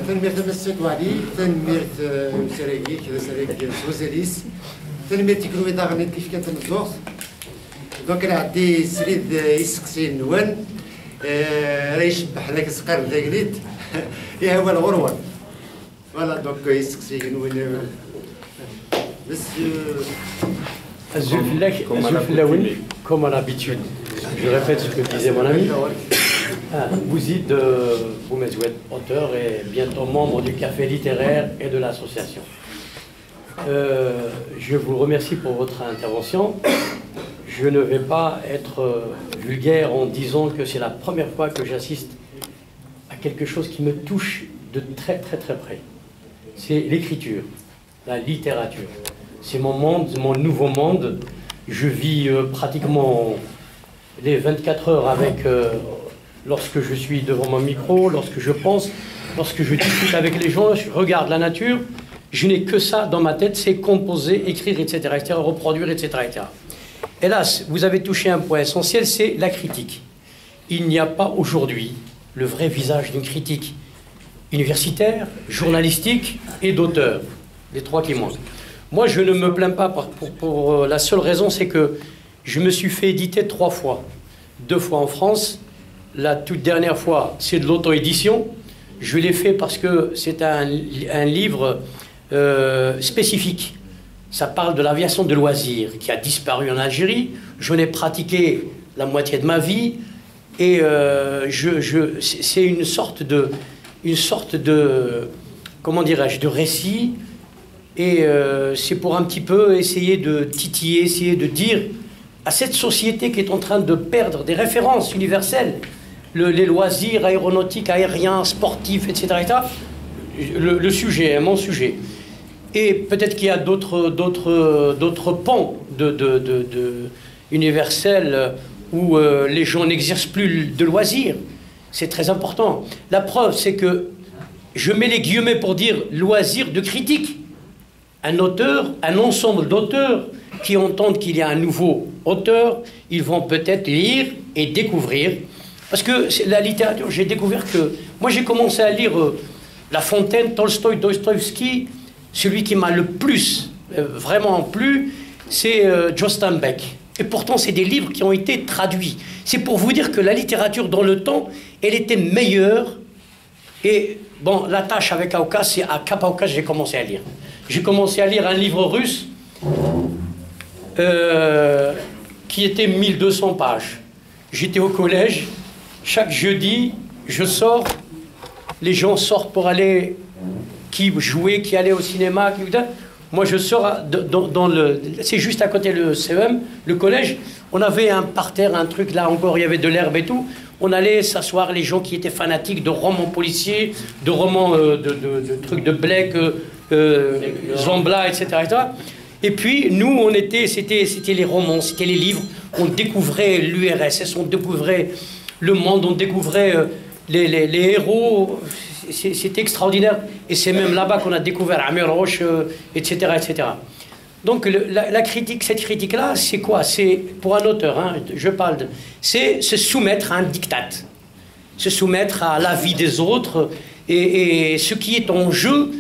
تنمية المستقبلي تنمية مساريك مساريك سوزاليس تنمية تكنومي داغني كيف كانت المزوغ دونك انا عندي سريد يسقسي النوان راه يشبح لك سقر داكليت يا هو الغروان فوالا دونك يسقسي نوان بس comme à l'habitude, je répète ce que disait mon ami. Bouzid Boumezoued, auteur et bientôt membre du Café littéraire et de l'association. Je vous remercie pour votre intervention. Je ne vais pas être vulgaire en disant que c'est la première fois que j'assiste à quelque chose qui me touche de très très très près. C'est l'écriture, la littérature. C'est mon monde, mon nouveau monde. Je vis pratiquement les 24 heures avec, lorsque je suis devant mon micro, lorsque je pense, lorsque je discute avec les gens, je regarde la nature, je n'ai que ça dans ma tête, c'est composer, écrire, etc., reproduire, etc., etc. Hélas, vous avez touché un point essentiel, c'est la critique. Il n'y a pas aujourd'hui le vrai visage d'une critique universitaire, journalistique et d'auteur. Les trois qui manquent. Moi, je ne me plains pas pour la seule raison, c'est que je me suis fait éditer 3 fois. 2 fois en France. La toute dernière fois, c'est de l'auto-édition. Je l'ai fait parce que c'est un livre spécifique. Ça parle de l'aviation de loisirs qui a disparu en Algérie. Je n'ai pratiqué la moitié de ma vie. Et c'est une sorte de comment dirais-je, de récit. Et c'est pour un petit peu essayer de titiller, essayer de dire à cette société qui est en train de perdre des références universelles, les loisirs aéronautiques, aériens, sportifs, etc., le sujet, mon sujet. Et peut-être qu'il y a d'autres pans universels où les gens n'exercent plus de loisirs. C'est très important. La preuve, c'est que je mets les guillemets pour dire loisirs de critique. Un auteur, un ensemble d'auteurs qui entendent qu'il y a un nouveau auteur, ils vont peut-être lire et découvrir. Parce que la littérature, j'ai découvert que... Moi, j'ai commencé à lire La Fontaine, Tolstoï, Dostoïevski. Celui qui m'a le plus, vraiment plu, c'est Jost Beck. Et pourtant, c'est des livres qui ont été traduits. C'est pour vous dire que la littérature, dans le temps, elle était meilleure. Et bon, la tâche avec Kaukas, c'est à Kaukas j'ai commencé à lire. J'ai commencé à lire un livre russe qui était 1200 pages. J'étais au collège. Chaque jeudi, je sors. Les gens sortent pour aller... qui jouaient, qui allaient au cinéma. Moi, je sors dans le... C'est juste à côté le CEM, le collège. On avait un parterre, un truc, là encore, il y avait de l'herbe et tout. On allait s'asseoir, les gens qui étaient fanatiques de romans policiers, de romans, de trucs de Blake, Zambla, etc., etc. Et puis, nous, c'était les romans, c'était les livres. On découvrait l'URSS, on découvrait le monde, on découvrait les héros. C'était extraordinaire. Et c'est même là-bas qu'on a découvert Amir Roche, etc., etc. Donc, la critique, cette critique-là, c'est quoi? C'est, pour un auteur, hein, je parle de... C'est se soumettre à un diktat. Se soumettre à l'avis des autres. Et ce qui est en jeu,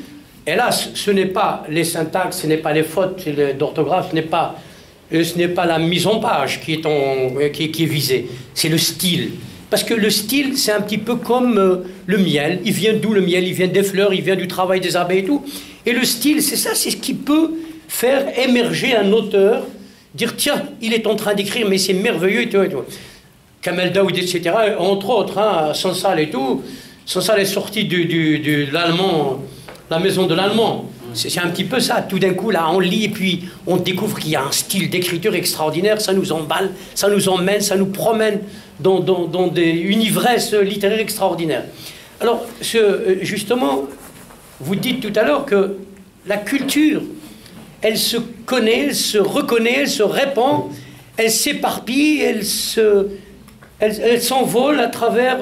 hélas, ce n'est pas les syntaxes, ce n'est pas les fautes d'orthographe, ce n'est pas la mise en page qui est visée. C'est le style. Parce que le style, c'est un petit peu comme le miel. Il vient d'où le miel? Il vient des fleurs, il vient du travail des abeilles et tout. Et le style, c'est ça, c'est ce qui peut faire émerger un auteur, dire tiens, il est en train d'écrire, mais c'est merveilleux et tout et tout. Kamel Daoud, etc., entre autres, hein, Sansal et tout. Sansal est sorti de l'allemand, la maison de l'allemand. C'est un petit peu ça. Tout d'un coup, là, on lit et puis on découvre qu'il y a un style d'écriture extraordinaire. Ça nous emballe, ça nous emmène, ça nous promène dans une ivresse littéraire extraordinaire. Alors, justement, vous dites tout à l'heure que la culture, elle se connaît, elle se reconnaît, elle se répand, elle s'éparpille, elle s'envole à travers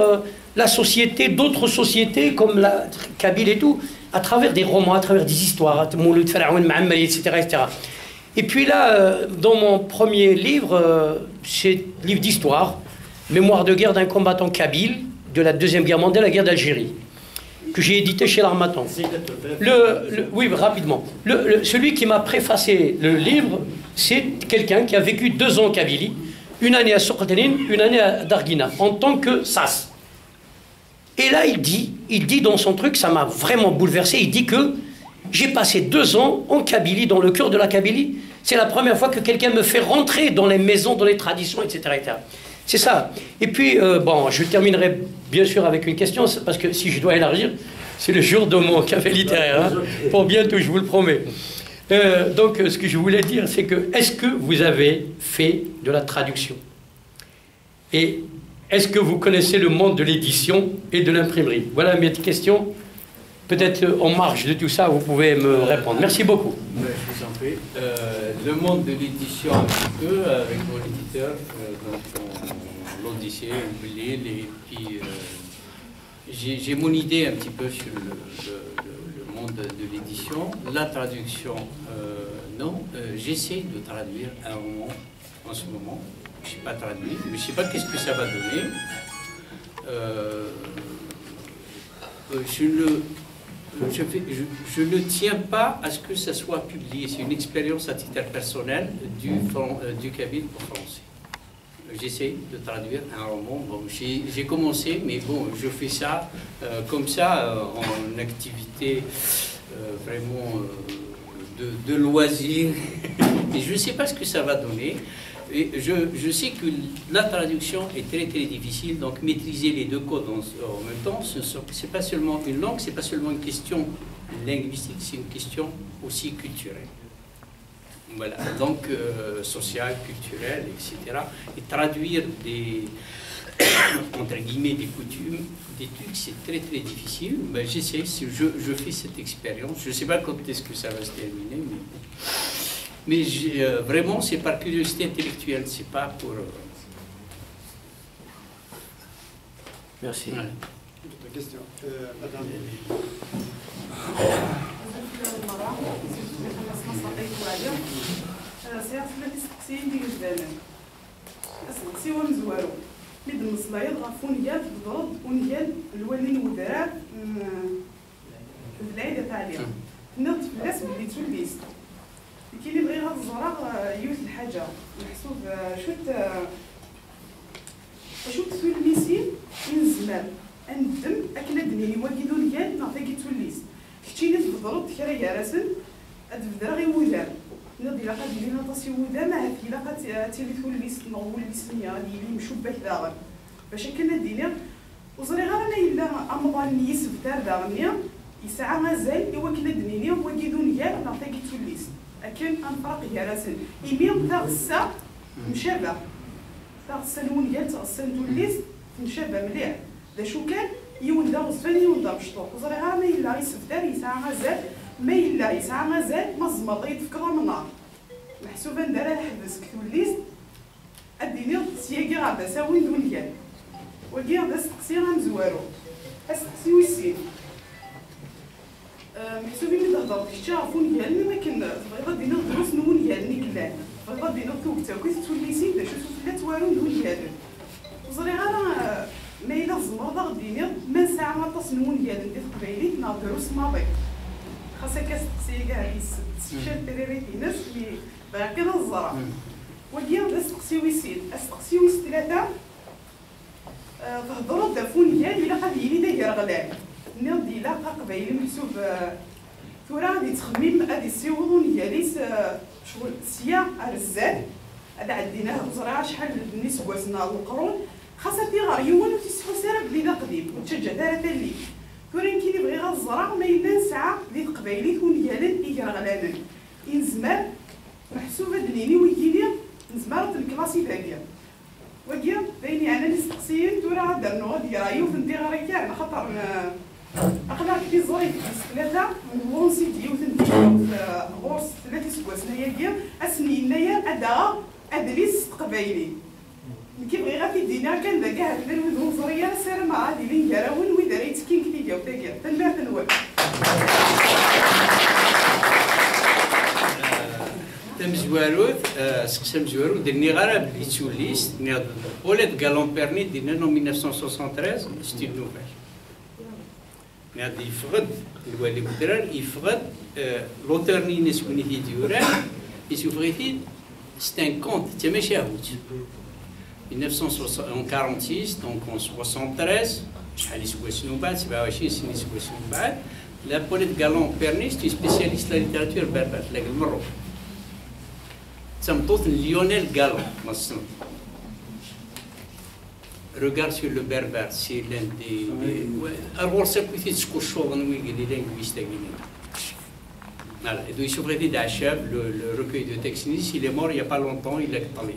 la société, d'autres sociétés comme la Kabyle et tout, à travers des romans, à travers des histoires, etc., etc. Et puis là, dans mon premier livre, c'est un livre d'histoire, Mémoire de guerre d'un combattant kabyle de la Deuxième Guerre mondiale, la guerre d'Algérie, que j'ai édité chez l'Harmattan. Oui, rapidement. Celui qui m'a préfacé le livre, c'est quelqu'un qui a vécu 2 ans en Kabylie, une année à Soqatenin, une année à Darguina, en tant que sas. Et là, il dit dans son truc, ça m'a vraiment bouleversé, il dit que j'ai passé 2 ans en Kabylie, dans le cœur de la Kabylie. C'est la première fois que quelqu'un me fait rentrer dans les maisons, dans les traditions, etc. etc. C'est ça. Et puis, bon, je terminerai bien sûr avec une question, parce que si je dois élargir, c'est le jour de mon café littéraire, hein, pour bientôt, je vous le promets. Donc, ce que je voulais dire, c'est que, est-ce que vous avez fait de la traduction? Et est-ce que vous connaissez le monde de l'édition et de l'imprimerie? Voilà mes questions. Peut-être en marge de tout ça, vous pouvez me répondre. Merci beaucoup. Je vous en prie. Le monde de l'édition, un petit peu, avec mon éditeur, donc on l'auditionne, on lit, et puis j'ai mon idée un petit peu sur le monde de l'édition. La traduction, non. J'essaie de traduire un roman en ce moment. Je ne sais pas traduire, mais je ne sais pas qu'est-ce que ça va donner. Je ne tiens pas à ce que ça soit publié. C'est une expérience à titre personnel du cabinet pour français. J'essaie de traduire un roman. Bon, j'ai commencé, mais bon, je fais ça comme ça, en activité vraiment de loisir. Et je ne sais pas ce que ça va donner. Et je sais que la traduction est très très difficile, donc maîtriser les deux codes en même temps, ce n'est pas seulement une langue, ce n'est pas seulement une question linguistique, c'est une question aussi culturelle. Voilà, donc sociale, culturelle, etc. Et traduire des, entre guillemets, des coutumes, des trucs, c'est très très difficile. Ben, j'essaie, je fais cette expérience. Je ne sais pas quand est-ce que ça va se terminer, mais vraiment, c'est par curiosité intellectuelle, c'est pas pour... Merci. Ouais. D'autres questions Madame. سياسة تسقسين ديال الزمان تسقسي ومزوارو مد المصلايد غفونيات بضرب ونيال الوالين ودراب العيدة تاعليها نضت في الناس اللي توليس كي اللي بغي غاد الزراغ يوث الحاجة محسوب شوت توليسي من الزمان الدم أكنا دنيني واكيدو نيال نعطيكي توليس كتشيني تبضرب تكرا راسن أدفدرا غي ودار نضي لا قد لينا طاسي ودا ما هكي لا قد تيلي توليس نغول السمية اللي مشوبك داغن باش كنا دينا وزري غير انا الا امضان يسف دار داغنيا يسعى مازال ايوا كنا دنيني وكيدو نيال نعطيكي توليس اكن انفرق يا راسل ايميل داغ السا مشابه داغ السا نيال تغسل توليس مشابه مليح دا شو كان يون داغ السفاني يون داغ الشطوق وزري غير انا الا يسف دار يسعى مازال ما إلا يسعى مازال ما زمر يتفكر من النار محسوبا دار حبس كتوليس أديني سياقي غابا ساوين دونيال وكي غادا استقسي غنزوارو استقسي ويسين محسوبين ملي تهضر كشتا عرفو نيالني ما كنا تبغي غادينا دروس نمو نيالني كلان تبغي غادينا توكتا وكي توليسين دا شوفو فلا توارو ندو نيالن وزري غادا ما إلا زمر غاديني ما نساعة ما تصنمو نيالن ديال قبايلي ناض دروس ماضي خاصك تسقسي كاع تستشال الدراري ناس اللي باقي الزرع وكي غادا استقسي ويسين استقسي ويس ثلاثة تهضروا دافونيا إلا قد يلي داير غلال ناض إلا قبايلي محسوب ثورا غادي تخمم غادي يسيوضوا نياليس شغل سيا رزال هذا عندنا زرعة شحال الناس كواسنا القرون خاصها تيغار يوان وتيسحو سير بليده قديم وتشجع ثلاثة اللي كورين كي بغي غا الزرع ما إلا نسعى ذي قبايلي ونيالن إيكرا غلالن إنزمار محسوبة دنيني ويكيلي نزمار الكلاسي باقية وكيا بيني أنا نستقسيين تورا درنو غادي رايو فنتي غاري كاع خاطر أقلع كي زوري ثلاثة ونسي ديو ثنتي غورس ثلاثة سكواس نايا أسنين نايا أدا أدريس قبايلي كي بغي غا في الدينار كان ذا كاع هكذا الوزريه سير مع غادي لين كراون ويدار يتكين كتيكا وتاكيا تنبع تنوال تمزواروت سقسم زوارو درني غير بيتوليست ولد غالون بيرني دينا نو 1973 ستي نوفيل غادي يفقد الوالي بدرار يفقد لوتور نينس ونيتي ديوران يسوفريتي سي ان كونت تا ماشي هاوت 1946 donc en 73 شحال يسواسنو بعد 27 سنه يسواسنو بعد لا بوليت غالون بيرني سي سبيسياليست لا ليتراتور بربر تلاقي المروك تمطوط ليونيل غالون مصنع regarde sur le berbère c'est l'un des alors ça peut être ce que je vois nous les linguistes voilà et donc il s'ouvrait d'Achab le recueil de textes il est mort il y a pas longtemps il est parlé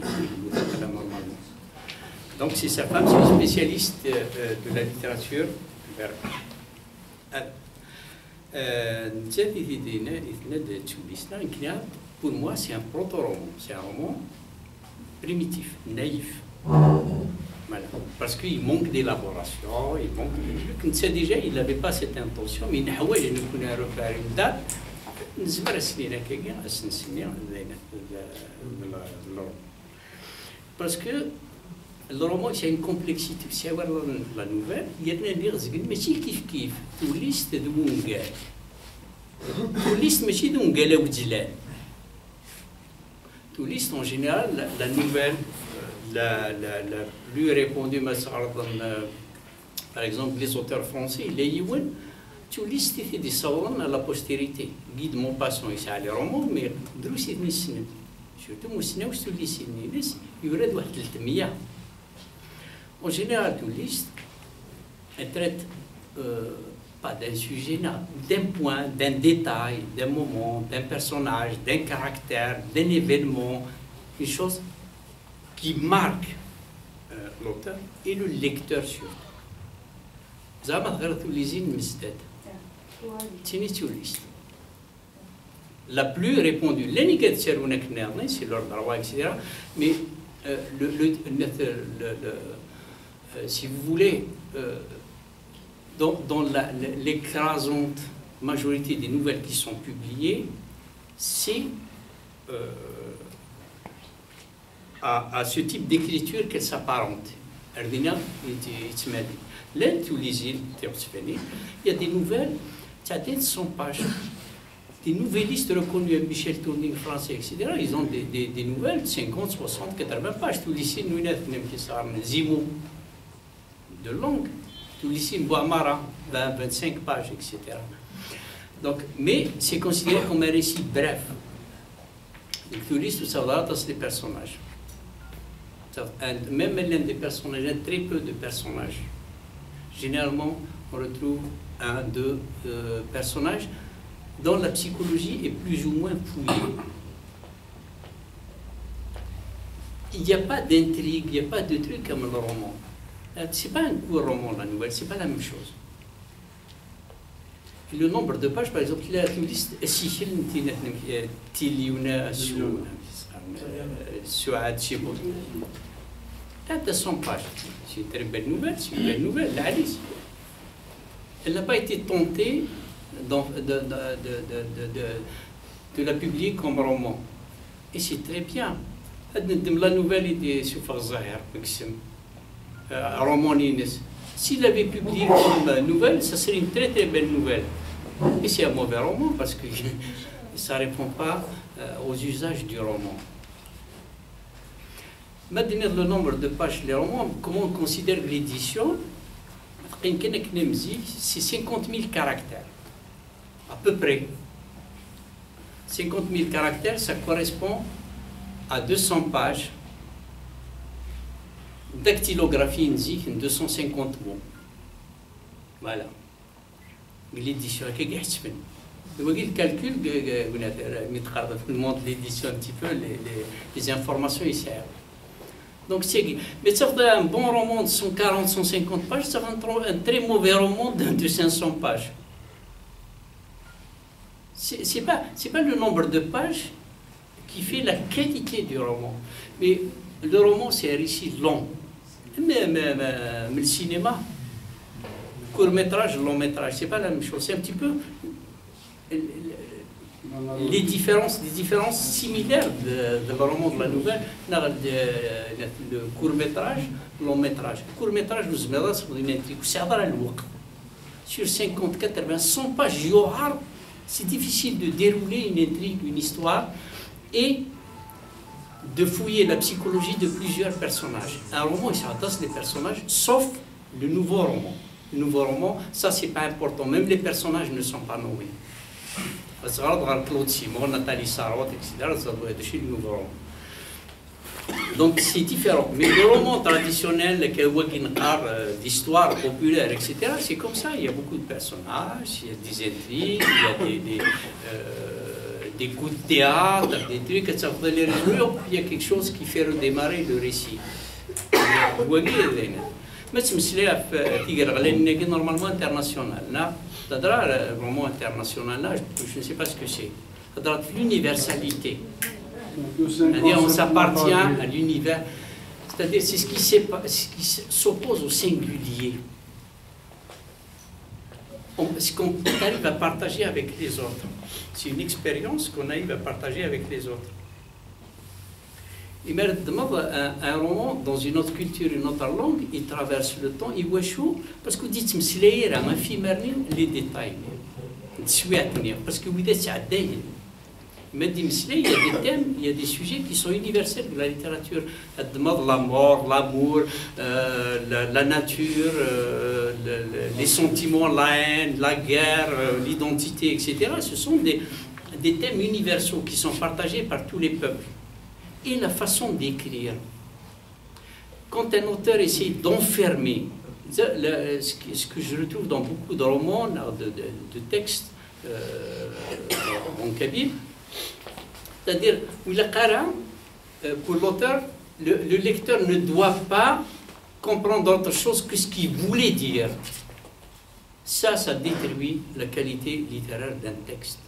normalement. Donc c'est sa femme, c'est une spécialiste de la littérature berbère. Pour moi, c'est un proto-roman, c'est un roman primitif, naïf. Voilà. parce qu'il manque d'élaboration, il manque de trucs. On sait déjà, il n'avait pas cette intention, mais il a repéré une date. Parce que le roman, il y a une complexité. Si on regarde la nouvelle, il y a des choses qui sont kif kif. Tout liste de Mungal. Tout liste, mais c'est de Mungal ou Dilan. Tout liste, en général, la nouvelle, la plus répandue, par exemple, les auteurs français, les Yéwen, tout liste fait des savants à la postérité. Guide mon passant ici à les romans, mais Drous est Nissin. Surtout, Moussina ou Stoulissin, il y aurait de l'Altemia. En général, tout liste, elle traite pas d'un sujet, d'un point, d'un détail, d'un moment, d'un personnage, d'un caractère, d'un événement, une chose qui marque l'auteur et le lecteur surtout. Vous avez regardé les îles Mistet. C'est une liste. La plus répandue, l'unique c'est leur droit, etc. Mais si vous voulez, dans l'écrasante majorité des nouvelles qui sont publiées, c'est à ce type d'écriture qu'elle s'apparente. Là, tous les îles, il y a des nouvelles, ça a 100 pages. Des nouvellistes reconnus, Michel Tourning, français, etc., ils ont des nouvelles de 50, 60, 80 pages. Tous les îles, nous avons Zimo, de langue. Tous les îles, Boamara, 20, 25 pages, etc. Donc, mais c'est considéré comme un récit bref. Tous les îles, ça va être les personnages. Même l'un des personnages, il y a très peu de personnages. Généralement, on retrouve un, deux personnages dont la psychologie est plus ou moins fouillée. Il n'y a pas d'intrigue, il n'y a pas de truc comme le roman. Ce n'est pas un court roman, la nouvelle, ce n'est pas la même chose. Et le nombre de pages, par exemple, il y a une liste, Suad, Chibout. Il y a 100 pages. C'est une très belle nouvelle, c'est une belle nouvelle, la Alice. Elle n'a pas été tentée de la publier comme roman. Et c'est très bien. La nouvelle était sur Farzahir, roman Nines. S'il l'avait publié comme nouvelle, ça serait une très très belle nouvelle. Et c'est un mauvais roman parce que ça ne répond pas aux usages du roman. Maintenant, le nombre de pages des romans, comment on considère l'édition? C'est 50 000 caractères, à peu près. 50 000 caractères, ça correspond à 200 pages dactylographie indique 250 mots. Voilà. L'édition, le calcul, il montre l'édition un petit peu, les informations ici. Donc c'est, mais ça fait un bon roman de 140, 150 pages, ça va un très mauvais roman de 500 pages. C'est pas le nombre de pages qui fait la qualité du roman. Mais le roman, c'est un récit long. Mais le cinéma, court-métrage, long-métrage, c'est pas la même chose. C'est un petit peu les différences similaires de le roman de la nouvelle, le court-métrage, le long-métrage. Le court-métrage, nous avons une intrigue, c'est sur 50, 80, 100 pages, c'est difficile de dérouler une intrigue, une histoire, et de fouiller la psychologie de plusieurs personnages. Un roman, il s'adresse les personnages, sauf le nouveau roman. Le nouveau roman, ça, c'est pas important. Même les personnages ne sont pas nommés. Claude Simon, Nathalie Sarraute, etc., ça doit être chez le nouveau roman. Donc, c'est différent. Mais le roman traditionnel, d'histoire populaire, etc., c'est comme ça. Il y a beaucoup de personnages, il y a des intrigues, il y a des coups de théâtre, des trucs, etc. Il y a quelque chose qui fait redémarrer le récit. Mais c'est normalement international. Le roman international, je ne sais pas ce que c'est. L'universalité. C'est-à-dire on s'appartient à l'univers. C'est-à-dire, c'est ce qui s'oppose au singulier. Ce qu'on arrive à partager avec les autres. C'est une expérience qu'on arrive à partager avec les autres. Il mérite un roman dans une autre culture, une autre langue, il traverse le temps, il voit chaud, parce que vous dites, ma fille Merlin, les détails. Parce que vous dites, c'est il y a des thèmes, il y a des sujets qui sont universels de la littérature. La mort, l'amour, la nature, les sentiments, la haine, la guerre, l'identité, etc. Ce sont des thèmes universaux qui sont partagés par tous les peuples. Et la façon d'écrire. Quand un auteur essaie d'enfermer, ce que je retrouve dans beaucoup de romans, de textes en kabyle, c'est-à-dire, pour l'auteur, le lecteur ne doit pas comprendre autre chose que ce qu'il voulait dire. Ça détruit la qualité littéraire d'un texte.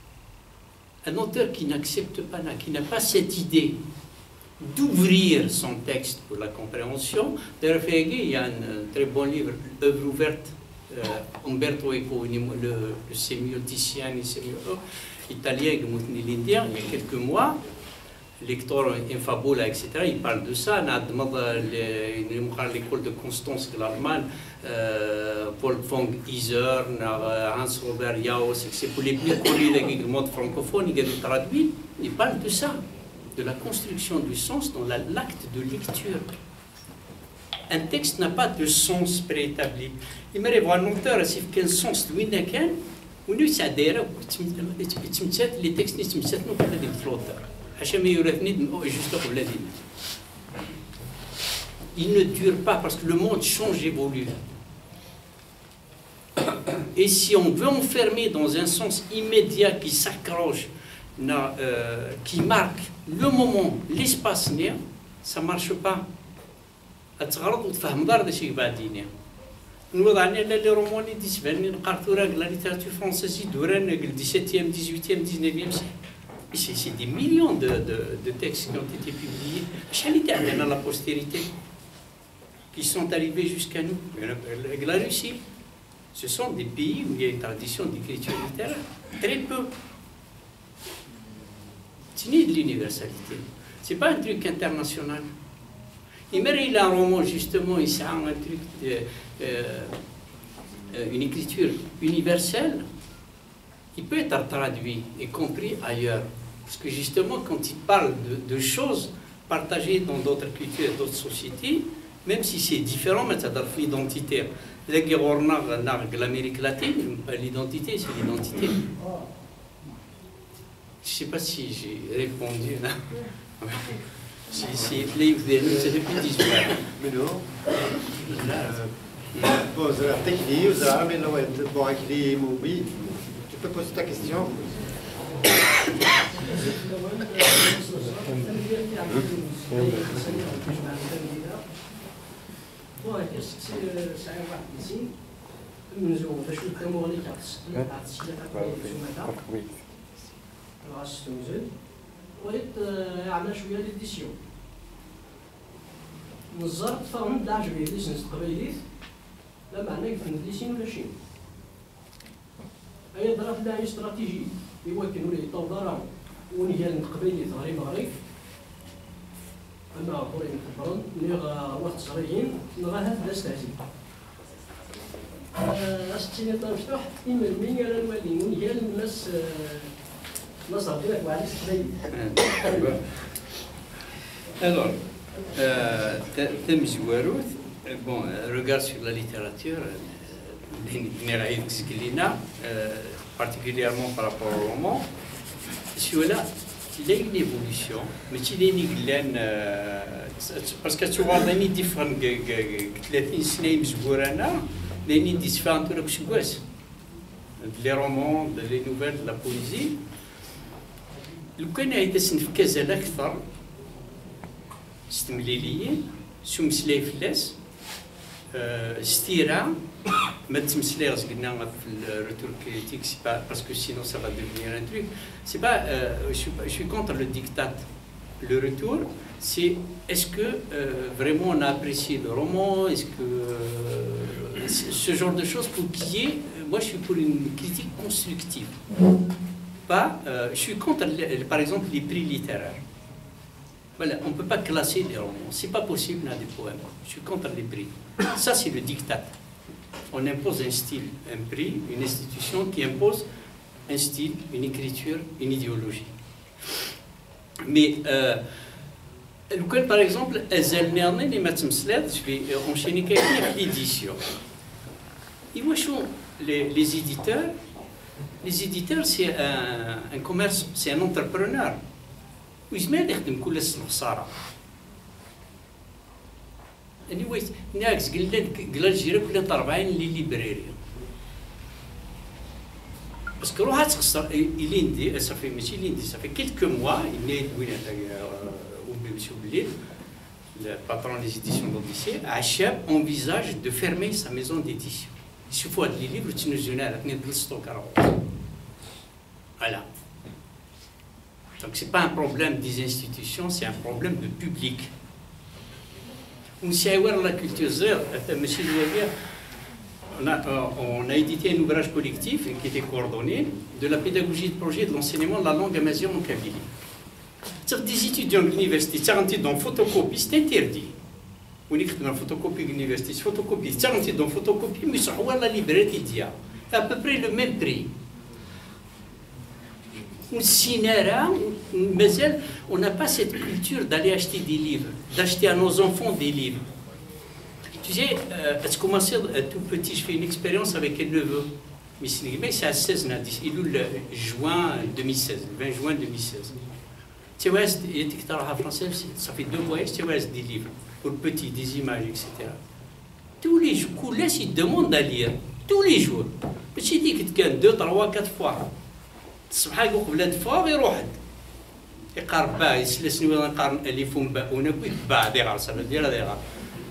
Un auteur qui n'accepte pas, qui n'a pas cette idée d'ouvrir son texte pour la compréhension. D'ailleurs, il y a un très bon livre, Œuvre ouverte, Umberto Eco, le sémioticien italien, il y a quelques mois, Lector Infabula, etc., il parle de ça. L'école de Constance de l'Allemagne, Paul von Iser, Hans Robert Jauss, c'est pour les plus connus du monde francophone, il a traduit, il parle de ça, de la construction du sens dans l'acte de lecture. Un texte n'a pas de sens préétabli. Il m'a voir un auteur, c'est quel sens de l'auteur. ونو سعديرة تمثات لي تكست تمثات نو قبل هذيك الفلوتر حاشا ما يورثني جوست قبل هذيك. Il ne dure pas parce que le monde change, évolue. Et si on veut enfermer dans un sens immédiat qui s'accroche, qui marque le moment, l'espace néa, ça ne marche pas. أتغرض وتفهم دار داك بعدين. نوض على لي روماني دي سبعني نقرأتو راه لا ليتراتور فرونسيز دوران 17e, 18e, 19e siècle. C'est des millions de textes qui ont été publiés. شحال اللي تعلمنا la postérité qui sont arrivés jusqu'à nous. Avec la Russie, ce sont des pays où il y a une tradition d'écriture littéraire. Très peu. C'est ni de l'universalité. C'est pas un truc international. Il a un roman justement, il a un truc, une écriture universelle, il peut être traduit et compris ailleurs. Parce que justement, quand il parle de choses partagées dans d'autres cultures et d'autres sociétés, même si c'est différent, mais ça doit être identitaire. L'Amérique latine, l'identité, c'est l'identité. Je ne sais pas si j'ai répondu là. C'est depuis 18 ans. Bon, tu peux poser ta question. عمل شويه ليديسيون نزرت فهم لا عجبني ليسنس قبيليت لا معنى يفهم ليسين ولا شيء اي ضرب لا استراتيجي يمكن ولا يطور ونيال قبيليت غير مغرب اما قرين كبرون نيغ وقت صغيرين نغاها في استعجل استيني مفتوح اما المين يا الوالدين ونيال الناس Alors, bon, regard sur la littérature, particulièrement par rapport au roman, celui-là, il a une évolution, mais il est une parce que tu vois, il y a différentes 30 سنين مزبورانا لأني différentes les romans, les nouvelles, la poésie. لو كان يتسن في كازال أكثر ستمليليين سمسلاي فلاس ستيرا ما تمسلاي غاس قلنا في الريتور كريتيك سي با باسكو سينو سا فا ديفينير ان تروك سي با جو سوي كونتر لو ديكتات le retour, c'est est-ce que vraiment on a apprécié le roman, est-ce que ce genre de choses pour qu'il y ait, moi je suis pour une critique constructive. Pas, je suis contre, par exemple, les prix littéraires. Voilà, on ne peut pas classer les romans, c'est pas possible dans des poèmes. Je suis contre les prix. Ça c'est le diktat. On impose un style, un prix, une institution qui impose un style, une écriture, une idéologie. Mais par exemple, je vais enchaîner avec l'édition. Les éditeurs, c'est un commerce, c'est un entrepreneur. ويجمع يخدم كل الخساره. anyway ناقص قال الجيران كلها طربعين اللي ليبراري. باسكو روحها تخسر إليندي صافي ماشي إليندي صافي كيلكو موا اللي وين ومشيو بالليل le patron des éditions d'Odyssée, Hachab envisage de fermer sa maison d'édition. Il suffit de les livres qui nous donnent le stock. Voilà. Donc ce n'est pas un problème des institutions, c'est un problème de public. On la culture on a édité un ouvrage collectif qui était coordonné de la pédagogie de projet de l'enseignement de la langue amazigh en Kabylie. Des étudiants de l'université, dans photocopie, c'est interdit. On écrit dans la photocopie de l'université, photocopie, dans photocopie, mais sur la librairie, à peu près le même prix. On n'a pas cette culture d'aller acheter des livres, d'acheter à nos enfants des livres. Tu sais, je commence tout petit, je fais une expérience avec un neveu. Mais c'est à 16 ans, il est le juin 2016, le 20 juin 2016. Tu vois, il était en français, ça fait 2 voyages, tu vois, des livres, pour le petit, des images, etc. Tous les jours, ils demandent à lire, tous les jours. Mais j'ai dit que tu 2, 3, 4 fois. الصباح يقول بلاد فوق يروح يقارب با يسلسني ولا نقارن الفهم با ونبي تباع دي غارسه ديال هذا غار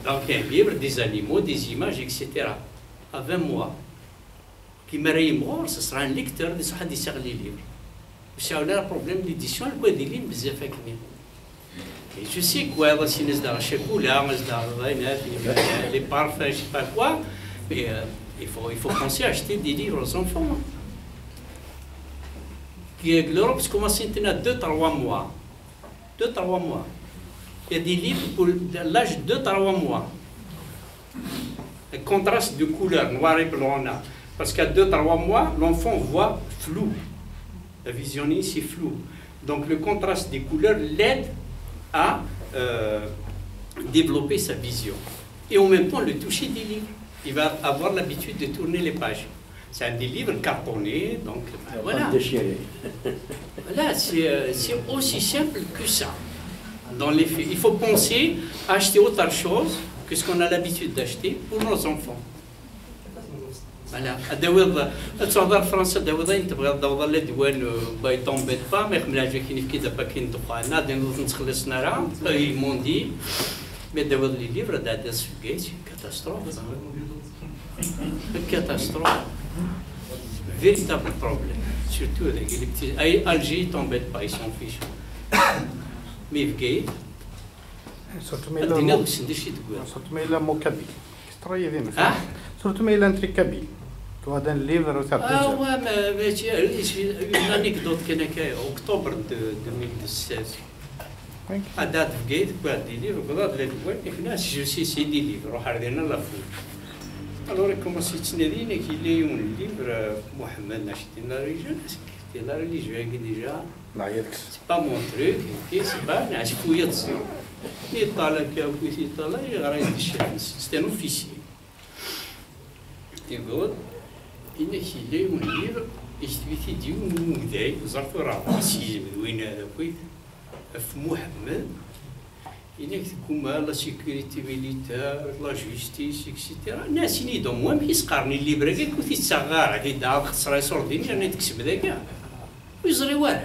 دونك كاين ليبر دي زانيمو دي زيماج اكسيتيرا ا 20 موا كيما راهي مغور سي سرا ان ليكتور دي صح دي سيغ لي ليبر باش ولا بروبليم ليديسيون الكوا دايرين بزاف هكني اي جو سي كوا هذا شي ناس دار شاكولا ناس دار غاينات لي بارفان شي با كوا مي il faut penser à acheter des livres aux enfants. L'Europe commence maintenant 2-3 mois. 2-3 mois. Il y a des livres pour l'âge de 2-3 mois. Un contraste de couleur, noir et blanc. Parce qu'à 2-3 mois, l'enfant voit flou. La visionning, c'est flou. Donc le contraste des couleurs l'aide à développer sa vision. Et en même temps, le toucher des livres. Il va avoir l'habitude de tourner les pages. C'est un des livres cartonnés, donc voilà. Voilà, c'est aussi simple que ça. Dans les faits, il faut penser à acheter autre chose que ce qu'on a l'habitude d'acheter pour nos enfants. Voilà. تهضر فرنسا داوضا انت تبغي تدور لا دوان باي طومبيت با ما يخملها جا كاين كذا با كاين دقانا دي نتخلصنا راه يموندي مي داوض لي ليفر دا سفكيت كاتاستروف catastrophe, véritable problème. Surtout avec les petits. Alger, ils t'embêtent pas, ils s'en fichent. Mais Vgate, surtout mais il a mot kabyle. Surtout mais il a un truc kabyle. Tu as un livre ou ça. Ah ouais, mais une anecdote qui est en octobre 2016. À date Vgate, quoi, des livres, voilà, je sais, c'est des livres, regardez-nous la foule. Alors, il commence à se dire qu'il y a un livre, Mohamed Nashdin, la religion, déjà. C'est pas mon truc, c'est pas, je fouille dessus. Il est là, c'est un officier. Et voilà, il y a un livre, et je lui ai dit, vous avez fait un ici, Mohamed. Il y a comme la sécurité militaire, la justice, etc. الناس اللي يضموا ما يسقرني اللي براكي كنت يتصغر هذه دار خسرة سردين يعني تكسب ذاك ويزري والو.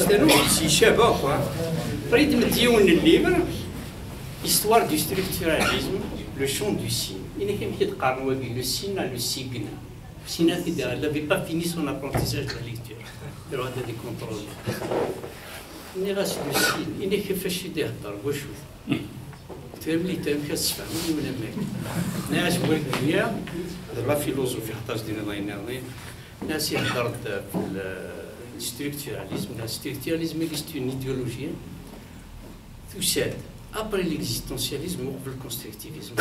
استنوا شي شباب ريد مديون الليبر histoire du structuralisme, le champ du signe. Il y a qui تقارن واقي le signe le signe. Sinon, il n'avait pas fini son apprentissage de la lecture. Il aurait des contrôles. Il n'est pas sur le signe. Il n'est que fait chier d'être. تملي كتسمع مني ولا ماك ناس ولديا لا فيلوزوفي حطاش دينا الله ينعم ناس يهضرت في الستركتوراليزم الستركتوراليزم c'est une idéologie تساد après l'existentialisme وقبل الكونستركتيفيزم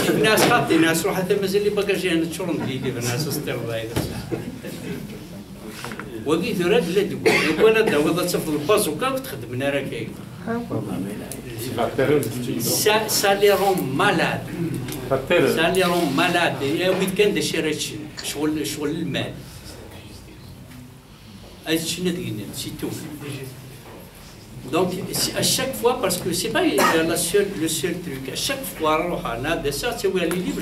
الناس خاطي ناس روح حتى مازال لي باقا جاي نتشرن لي الناس استرضاي وقيت راد لا تقول وانا داوض تفضل البازوكا وتخدم انا راه كاين Ça les rend malades. Ça les rend malades. Il y a un week-end de chercher شغل المال. C'est tout. Donc à chaque fois, parce que c'est pas le seul truc. À chaque fois, on a des sortes de livres,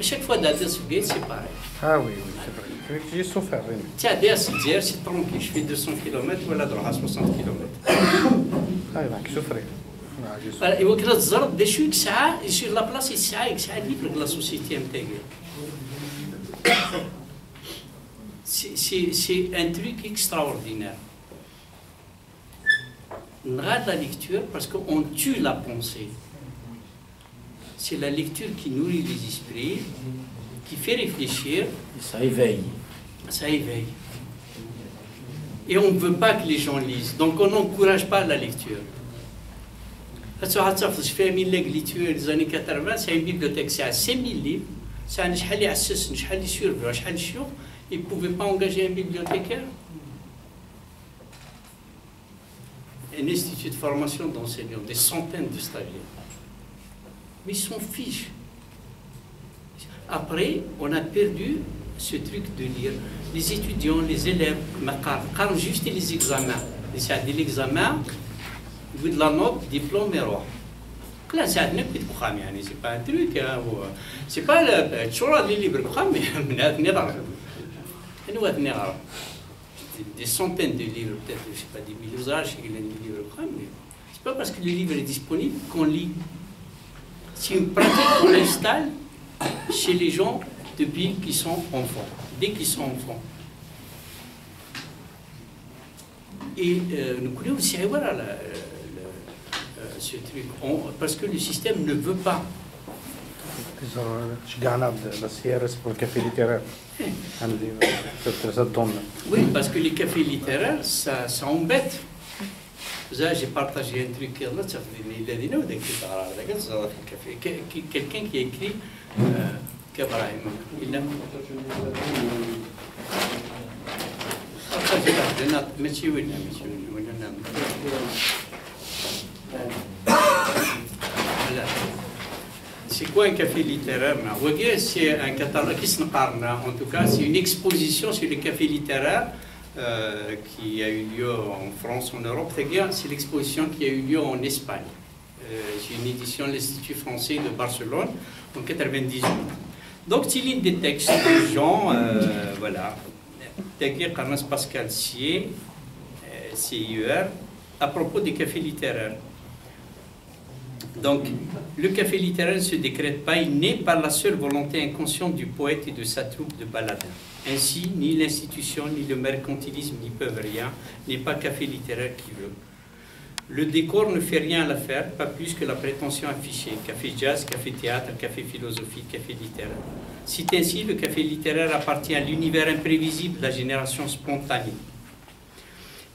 à chaque fois, c'est pareil. Ah oui, c'est vrai. J'ai souffert. Tiens, c'est tranquille. Je fais 200 km, voilà, à 60 km. Et vous avez dit que je suis sur la place, c'est libre de la société. C'est un truc extraordinaire. On rate la lecture parce qu'on tue la pensée. C'est la lecture qui nourrit les esprits, qui fait réfléchir. Ça éveille. Ça éveille. Et on ne veut pas que les gens lisent. Donc on n'encourage pas la lecture. Je fais une lecture des années 80, c'est une bibliothèque, c'est à 5000 livres. C'est un ils ne pouvaient pas engager un bibliothécaire. Un institut de formation d'enseignants, des centaines de stagiaires. Mais ils s'en fichent. Après, on a perdu ce truc de lire. Les étudiants, les élèves, quand juste les examens, l'examen, de la note, diplôme et roi. Là, c'est pas un truc, c'est pas le livre, mais des centaines de livres, peut-être, je ne sais pas, des milliers de livres, mais c'est pas parce que le livre est disponible qu'on lit. C'est une pratique qu'on installe chez les gens depuis qu'ils sont enfants, dès qu'ils sont enfants. Et nous connaissons aussi voilà, ce truc, parce que le système ne veut pas. Oui, parce que les cafés littéraires, ça embête. J'ai partagé un truc là, quelqu'un qui a écrit كإبراهيم إلا ماشي ولا C'est quoi un café littéraire? C'est un catalogue qui se parle. En tout cas, c'est une exposition sur les cafés littéraires qui a eu lieu en France, en Europe. C'est l'exposition qui a eu lieu en Espagne. C'est une édition de l'Institut français de Barcelone en 1998. Donc, tu lis des textes de gens, voilà. C'est-à-dire Carlos Pascal Sier, CIER, à propos des cafés littéraires. Donc, le café littéraire ne se décrète pas, il naît par la seule volonté inconsciente du poète et de sa troupe de baladins. Ainsi, ni l'institution, ni le mercantilisme n'y peuvent rien, n'est pas café littéraire qui veut. Le décor ne fait rien à l'affaire, pas plus que la prétention affichée. Café jazz, café théâtre, café philosophie, café littéraire. C'est ainsi, le café littéraire appartient à l'univers imprévisible de la génération spontanée.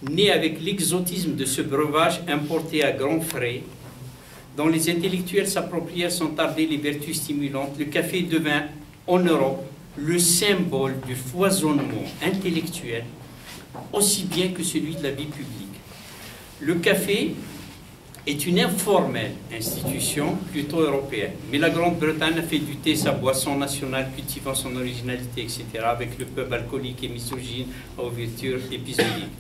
Né avec l'exotisme de ce breuvage importé à grands frais, dont les intellectuels s'approprièrent sans tarder les vertus stimulantes, le café devint, en Europe, le symbole du foisonnement intellectuel, aussi bien que celui de la vie publique. Le café est une informelle institution plutôt européenne, mais la Grande-Bretagne a fait du thé sa boisson nationale, cultivant son originalité, etc., avec le peuple alcoolique et misogyne à ouverture épisodique.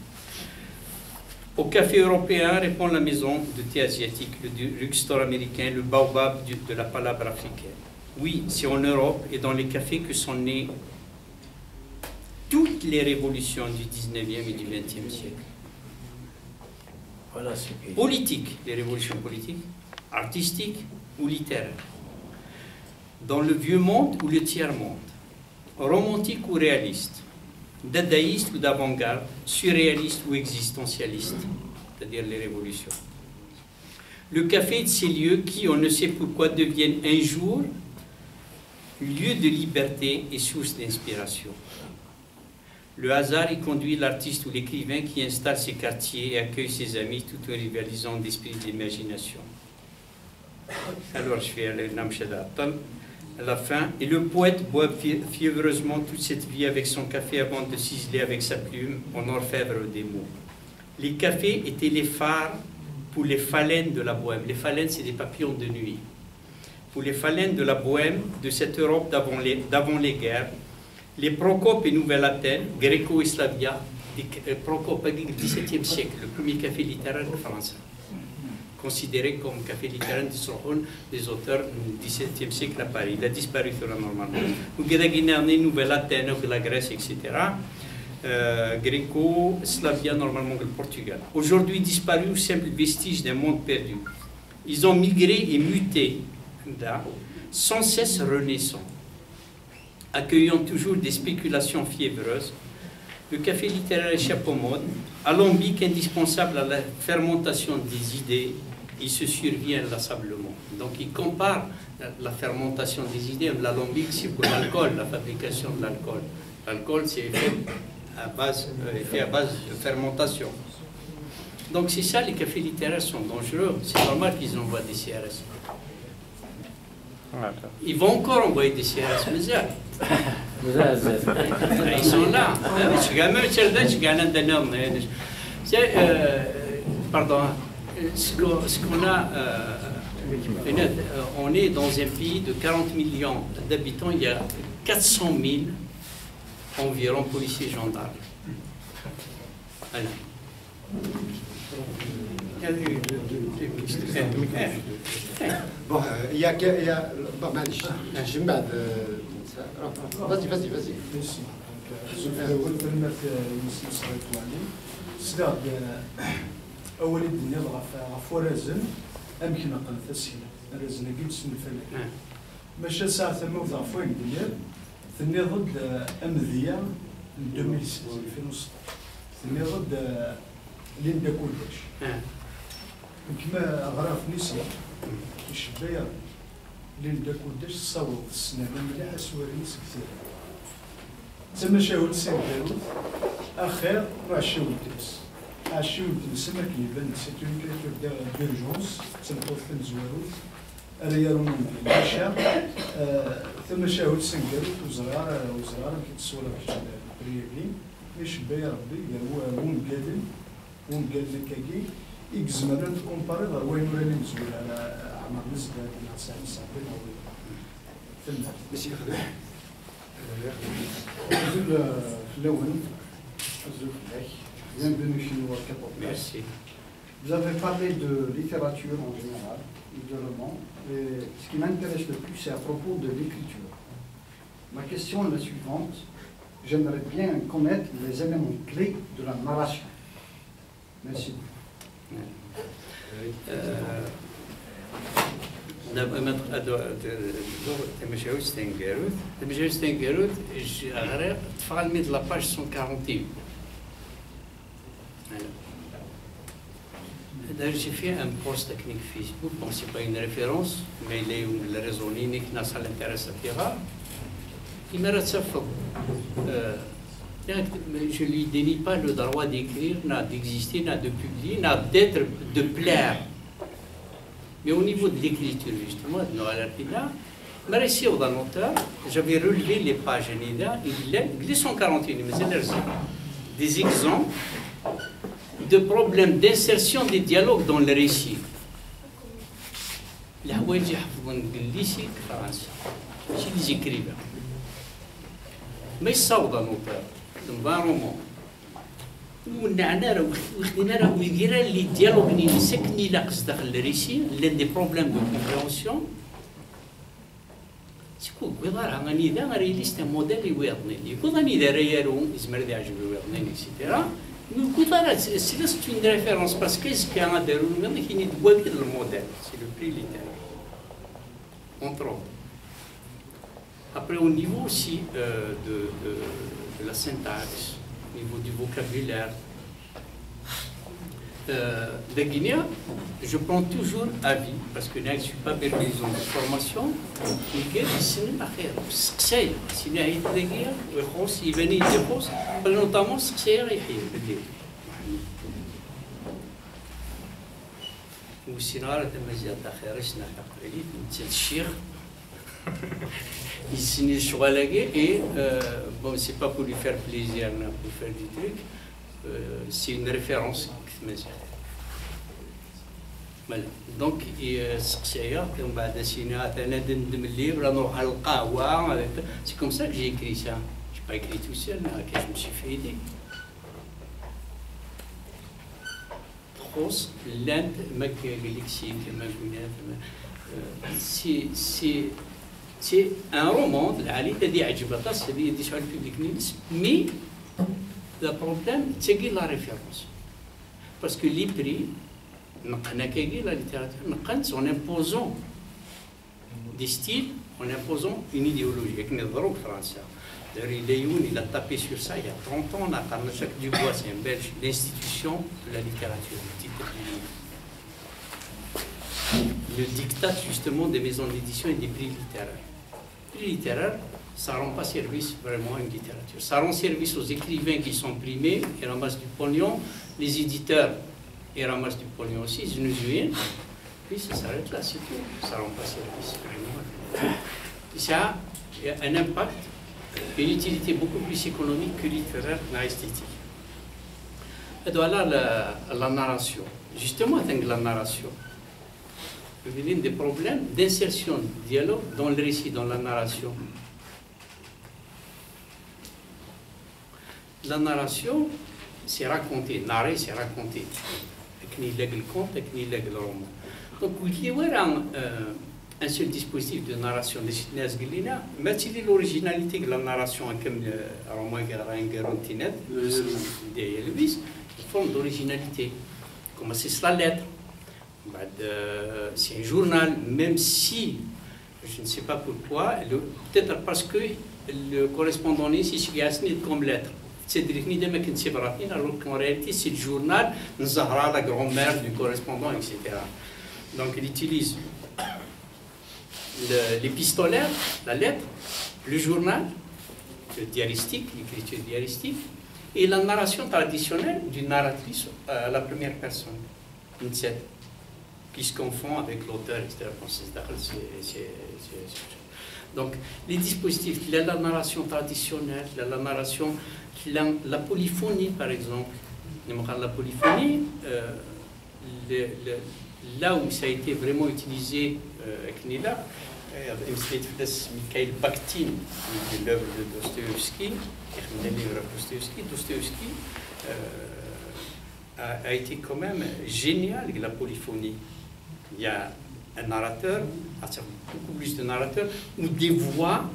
Au café européen répond la maison de thé asiatique, le drugstore américain, le baobab de la palabre africaine. Oui, c'est en Europe et dans les cafés que sont nées toutes les révolutions du 19e et du 20e siècle. Voilà, politiques, les révolutions politiques, artistiques ou littéraires. dans le vieux monde ou le tiers-monde, romantique ou réaliste, dadaïste ou d'avant-garde, surréaliste ou existentialiste, c'est-à-dire les révolutions. Le café est de ces lieux qui, on ne sait pourquoi, deviennent un jour lieu de liberté et source d'inspiration. Le hasard y conduit l'artiste ou l'écrivain qui installe ses quartiers et accueille ses amis tout en rivalisant d'esprit d'imagination. Alors je vais aller à la fin. Et le poète boit fiévreusement toute cette vie avec son café avant de ciseler avec sa plume en orfèvre des mots. Les cafés étaient les phares pour les phalènes de la Bohème. Les phalènes, c'est des papillons de nuit. Pour les phalènes de la Bohème, de cette Europe d'avant les guerres, les Procope et Nouvelle-Athènes, Gréco et Slavia, Procope du XVIIe siècle, le premier café littéraire de France, considéré comme café littéraire des auteurs du XVIIe siècle à Paris. Il a disparu normalement. Ou Guédaguinerne, Nouvelle-Athènes, la Grèce, etc. Gréco, Slavia, normalement le Portugal. Aujourd'hui disparu, simple vestige d'un monde perdu. Ils ont migré et muté, sans cesse renaissant, accueillant toujours des spéculations fiévreuses. Le café littéraire échappe aux modes, alambic indispensable à la fermentation des idées, il se survit inlassablement. Donc il compare la fermentation des idées, l'alambic c'est pour l'alcool, la fabrication de l'alcool. L'alcool c'est fait à base de fermentation. Donc c'est ça, les cafés littéraires sont dangereux. C'est normal qu'ils envoient des CRS. Ils vont encore envoyer des CRS, mais ils sont là. Pardon. Ce qu'on a, on est dans un pays de 40 millions d'habitants, il y a 400 000 environ policiers et gendarmes. Voilà. Bon, il y a bon, je m'aide. Vas-y. Merci. والكلمات صغيرت علي سدا اول الدنيا غفوا رازن امكن اقل تسهيل رازن قلت سن الفلاح ماشي ساعه ثم غفوا الدنيا ثني ضد امذيه 2016 ثني ضد ليندا كولداش كما غراف نساء الشبايا ليندا كولداش تصاوب السنه مليحه سواري كثير تما شاول سيداوت اخر راه شاول تنس عشاول تنس ما كيبان سيت اون كريتور ديرجونس تنقول في الزواروت ريالون ماشا ثم شاول سنكاروت وزرار كيتسولف في البريفي مش بايا ربي قال هو ومقادن كاكي يكزمرن كومباري غير وين راني مزول على عمر نزل على ساعتين او ثم ماشي Bienvenue chez nous à Cap-Place. Vous avez parlé de littérature en général, de romans, et ce qui m'intéresse le plus, c'est à propos de l'écriture. Ma question est la suivante. J'aimerais bien connaître les éléments clés de la narration. Merci. تمشاوش تنقروت غير تفعل ميد لاباج 141. D'ailleurs, j'ai fait un post technique Facebook, bon, c'est pas une référence, mais il est le réseau Ninik, ça l'intéresse à Pierre. Il m'a rattrapé. Je lui dénie pas le droit d'écrire, d'exister, de publier, d'être, de plaire. Mais au niveau de l'écriture, justement, de Noël Arpina, merci aux auteurs, j'avais relevé les pages il est 141, mais des exemples de problèmes d'insertion des dialogues dans le récit. Les Hawaïdji يحفظون بالإنجليزي كفرنسي، ماشي des écrivains. ما يصاوب الأوتور، دونك un roman. ونعنا راه وخدينا راه ويدير لي ديالوغ ني سكني لاقص داخل الريسي لان دي بروبليم دو كومبريونسيون سيكون كويضار غاني دا غير ليست موديل يويضني يكون غاني دا ريالو يزمر دي عجبو يويضني اكسيتيرا نو كويضار سي لاست اون ريفيرونس باسكو كان دارو مي كاين دوا كي الموديل سي لو بري ليتير اونترو Après, au niveau aussi de la syntaxe, au niveau du vocabulaire, de Guinée, je prends toujours avis, parce que je ne suis pas besoin de formation, mais que c'est une affaire. C'est si nous avons des guerres, il va y avoir des choses, notamment c'est والسينارة تمازيغ داخل سناكا قليل نتسال الشيخ يسني الشغالاكي et bon c'est pas pour lui faire plaisir mais pour faire du truc c'est une référence تمازيغ voilà donc سقسايا ومن بعد سينا انا ندم الليل ولا نروح على القهوة c'est comme ça que j'ai écrit ça j'ai pas écrit tout seul mais je me suis fait aider l'Inde, c'est un roman, mais le problème, c'est la référence. Parce que les prix, la littérature, en imposant des styles, en imposant une idéologie, avec les drogues françaises. Il a tapé sur ça il y a 30 ans, on a parlé de Jacques Dubois, c'est un Belge, l'institution de la littérature. Le diktat justement des maisons d'édition et des prix littéraires. Les prix littéraires, ça ne rend pas service vraiment à une littérature. Ça rend service aux écrivains qui sont primés et ramassent du pognon, les éditeurs et ramassent du pognon aussi, ils nous viennent, puis ça s'arrête là, c'est tout. Ça ne rend pas service vraiment. Ça a un impact, une utilité beaucoup plus économique que littéraire et esthétique. Et voilà la narration. Justement, avec la narration, il y a des problèmes d'insertion de dialogue dans le récit, dans la narration. La narration, c'est raconter. Narrer, c'est raconter. Avec le conte, avec le roman. Donc, il y a un seul dispositif de narration de Sidney Guilina, mais c'est l'originalité de la narration, comme le roman Garantinet, de Elvis, une forme d'originalité. Comment c'est la lettre? C'est un journal, même si, je ne sais pas pourquoi, peut-être parce que le correspondant ici, c'est comme lettre. C'est alors qu'en réalité, c'est le journal, Zahra, la grand-mère du correspondant, etc. Donc, il utilise l'épistolaire, la lettre, le journal, le diaristique, l'écriture diaristique, et la narration traditionnelle d'une narratrice à la première personne, qui se confond avec l'auteur, etc. Donc, les dispositifs, il y a la narration traditionnelle, il y a la narration, la polyphonie, par exemple. La polyphonie, là où ça a été vraiment utilisé avec Nida, Mikhail Bakhtin, de l'œuvre de Dostoïevski, Dostoïevski a été quand même génial avec la polyphonie. Il y a un narrateur, beaucoup plus de narrateurs, ou des voix.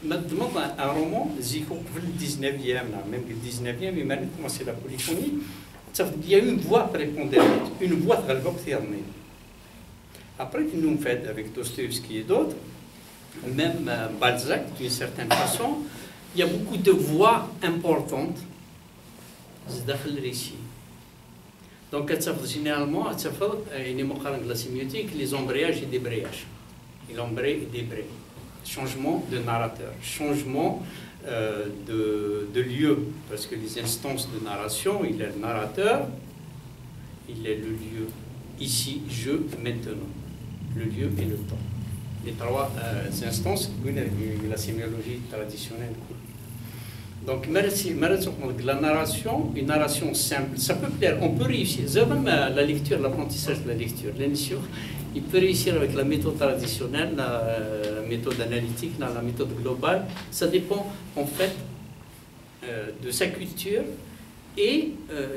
Maintenant, un roman, le 19e, même le 19e, mais maintenant, commencé la polyphonie, il y a une voix prépondérante, une voix très alternée. Après, que nous faisons avec Dostoïevski et d'autres, même Balzac, d'une certaine façon, il y a beaucoup de voix importantes dans le récit. Donc, généralement, il y a la sémiotique, les embrayages et débrayages. Et l'embrayage et débrayage. Changement de narrateur, changement de lieu, parce que les instances de narration, il est le narrateur, il est le lieu. Ici, je, maintenant. Le lieu et le temps. Les trois instances, la sémiologie traditionnelle. Donc, la narration, une narration simple, ça peut plaire, on peut réussir. Même la lecture, l'apprentissage de la lecture, l'initiation, il peut réussir avec la méthode traditionnelle, la méthode analytique, la méthode globale. Ça dépend, en fait, de sa culture et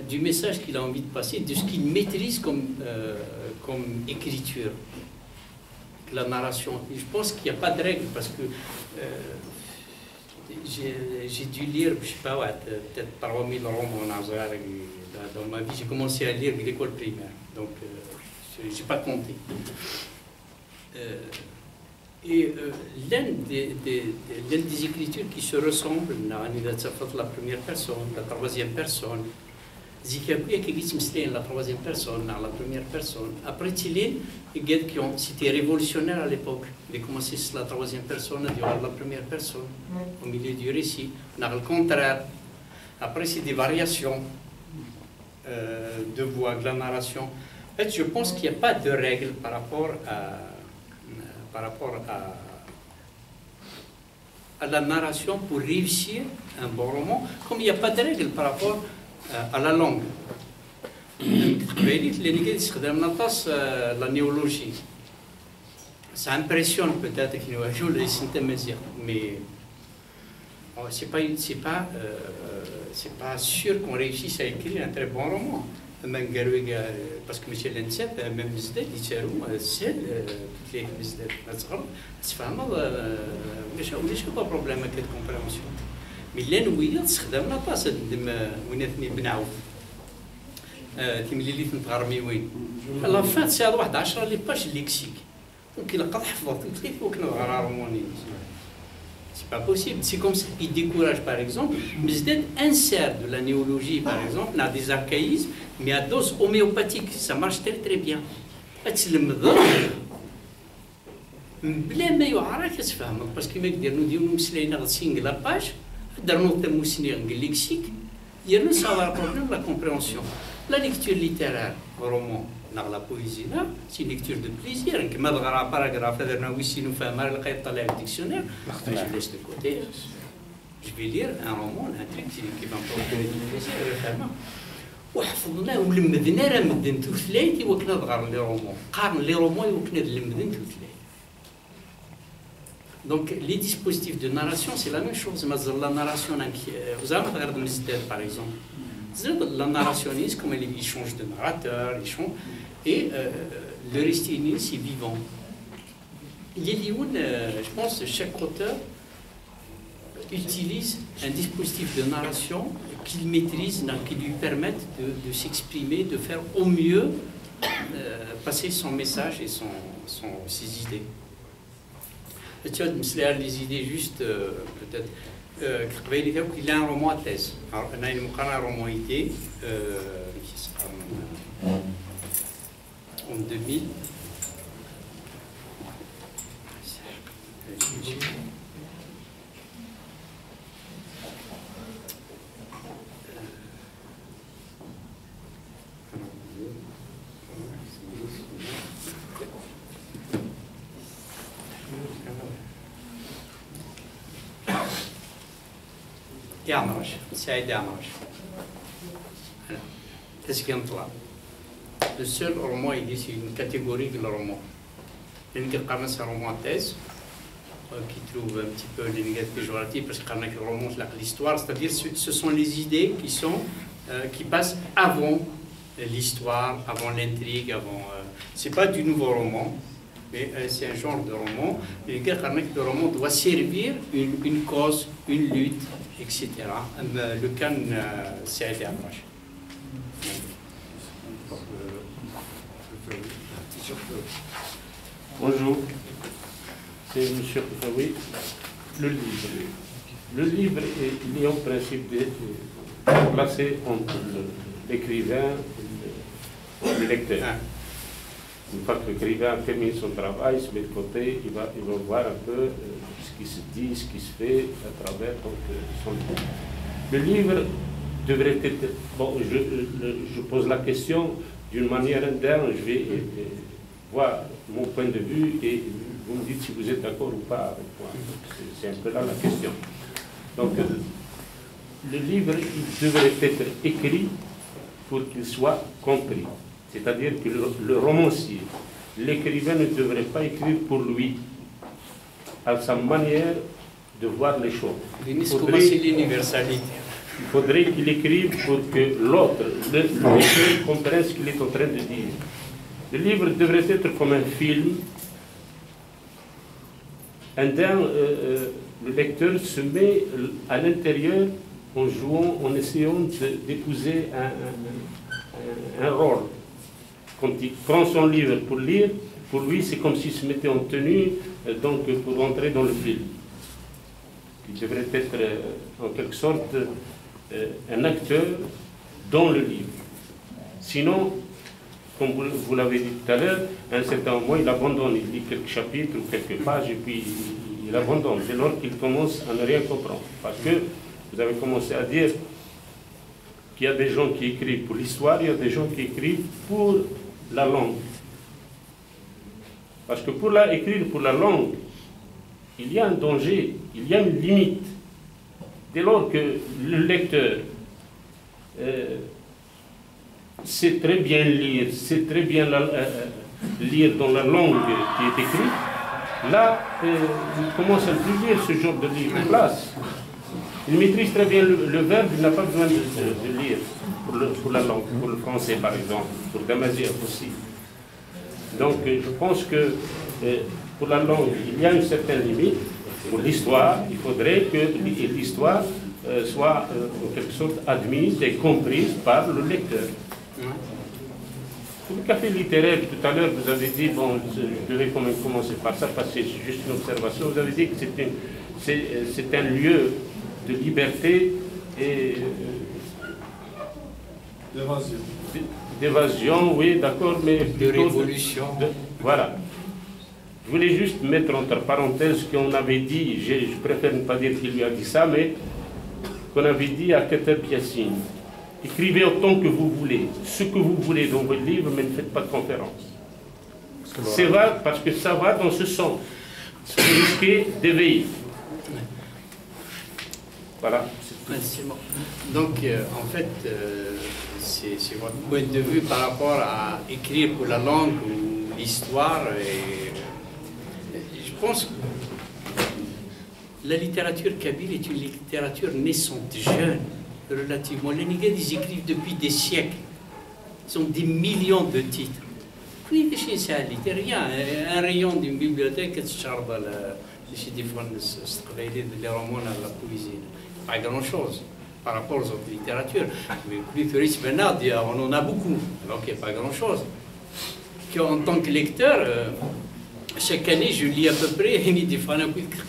du message qu'il a envie de passer, de ce qu'il maîtrise comme écriture. La narration. Et je pense qu'il n'y a pas de règle parce que j'ai dû lire, je ne sais pas, peut-être 3000 romans dans ma vie. J'ai commencé à lire l'école primaire, donc je n'ai pas compté. Et l'un des écritures qui se ressemblent, la première personne, la troisième personne, la troisième personne, la première personne. Après, c'était révolutionnaire à l'époque. Il a commencé la troisième personne, à dire la première personne, au milieu du récit. Le contraire. Après, c'est des variations de voix, de la narration. En fait, je pense qu'il n'y a pas de règle par rapport à la narration pour réussir un bon roman, comme il n'y a pas de règle par rapport à la langue. La néologie. Ça impressionne peut-être mais c'est pas sûr qu'on réussisse à écrire un très bon roman. Parce que Michel Lenset, même Mizdet, il dit toutes les Mizdet, c'est vraiment pas problème avec cette compréhension. Mais l'ennui, c'est que ما طاس ونثني بنعوف تملي تنتغرمي وين لا فات ساعه واحد 10 لي باج ليكسيك ممكن لقد حفظت كيف ممكن نغرى روموني c'est pas possible. C'est comme ça qu'il décourage, par exemple, Mizdet insère de la néologie, par exemple, dans des archaïsmes, mais à dose homéopathique. Ça marche très très bien. بلا ما يعرف يتفهم باسكو ما يقدر نديرو مسلينا غسين لا باج درنا تموسني ليكسيك يرنا سافار بروبليم لا كومبريهنسيون لا ليكتور ليترار رومان dans la poésie là, c'est une lecture de plaisir. كما تقرا باراغراف درنا ويسينو فاهمها لقيت طلع الديكسيونير je laisse de côté. Je vais lire un roman, un truc qui va me procurer du plaisir vraiment. وحفظناه ولمدنا راه مدن ثلاثي وكنا نقرا لي رومون قارن لي رومون وكنا نلمدن ثلاثي. Donc les dispositifs de narration c'est la même chose. La narration vous avez regardé Mizdet par exemple. La narrationniste, comme il change de narrateur, et le récit c'est vivant. Il y a je pense que chaque auteur utilise un dispositif de narration qu'il maîtrise, qui lui permette de s'exprimer, de faire au mieux passer son message et ses idées. Tu vois, les idées juste peut-être. Il a un roman à thèse. On a un roman idée en 2000. Yamrash, Saïd Yamrash. Qu'est-ce qu'il y a? Le seul roman, c'est une catégorie de roman. Il y a un roman thèse qui trouve un petit peu les négatifs péjoratifs parce que le roman, c'est l'histoire, c'est-à-dire ce sont les idées qui passent avant l'histoire, avant l'intrigue, avant. C'est pas du nouveau roman, mais c'est un genre de roman. Le roman doit servir une cause, une lutte, etc. Le cas, c'est Yamrash. Bonjour, c'est M. Koufaoui. Le livre il est en principe placé entre l'écrivain et le lecteur. Une fois que l'écrivain a terminé son travail, il se met de côté, il va voir un peu ce qui se dit, ce qui se fait à travers son livre. Le livre devrait être... Bon, je pose la question d'une manière interne, je vais voir mon point de vue et vous me dites si vous êtes d'accord ou pas avec moi. C'est un peu là la question. Donc, le livre il devrait être écrit pour qu'il soit compris. C'est-à-dire que le romancier, l'écrivain ne devrait pas écrire pour lui, à sa manière de voir les choses. Il faudrait qu'il écrive pour que l'autre, le lecteur, comprenne ce qu'il est en train de dire. Le livre devrait être comme un film. Le lecteur se met à l'intérieur en jouant, en essayant d'épouser un rôle. Quand il prend son livre pour lire, pour lui, c'est comme s'il se mettait en tenue donc, pour entrer dans le film. Il devrait être, en quelque sorte, un acteur dans le livre. Sinon, comme vous l'avez dit tout à l'heure, à un certain moment, il abandonne, il lit quelques chapitres ou quelques pages, et puis il abandonne. C'est lors qu'il commence à ne rien comprendre. Parce que vous avez commencé à dire qu'il y a des gens qui écrivent pour l'histoire, il y a des gens qui écrivent pour la langue. Parce que pour écrire pour la langue, il y a un danger, il y a une limite. Dès lors que le lecteur sait très bien lire, sait très bien lire dans la langue qui est écrite, là, il commence à plus lire ce genre de livre en place. Il maîtrise très bien le verbe, il n'a pas besoin de lire pour la langue, pour le français par exemple, pour Damazir aussi. Donc je pense que pour la langue, il y a une certaine limite. Pour l'histoire, il faudrait que l'histoire soit en quelque sorte admise et comprise par le lecteur. Pour le café littéraire, tout à l'heure, vous avez dit, bon, je devais quand même commencer par ça, parce que c'est juste une observation, vous avez dit que c'est un lieu de liberté et d'évasion, oui, d'accord, mais de révolution. Voilà. Je voulais juste mettre entre parenthèses ce qu'on avait dit, je préfère ne pas dire qu'il lui a dit ça, mais qu'on avait dit à Katab Yassine. Écrivez autant que vous voulez, ce que vous voulez dans votre livre, mais ne faites pas de conférence. C'est vrai, parce que ça va dans ce sens. Vous risquez d'éveiller. Voilà. Donc, en fait, c'est votre point de vue par rapport à écrire pour la langue ou l'histoire. Je pense que la littérature kabyle est une littérature naissante, jeune, relativement. Les Nigériens, ils écrivent depuis des siècles. Ils ont des millions de titres. Oui, c'est rien. Un rayon d'une bibliothèque, les romans, la poésie. Pas grand-chose par rapport aux autres littératures. Mais plus maintenant, on en a beaucoup, alors qu'il n'y a pas grand-chose. En tant que lecteur, chaque année, je lis à peu près une différente lecture.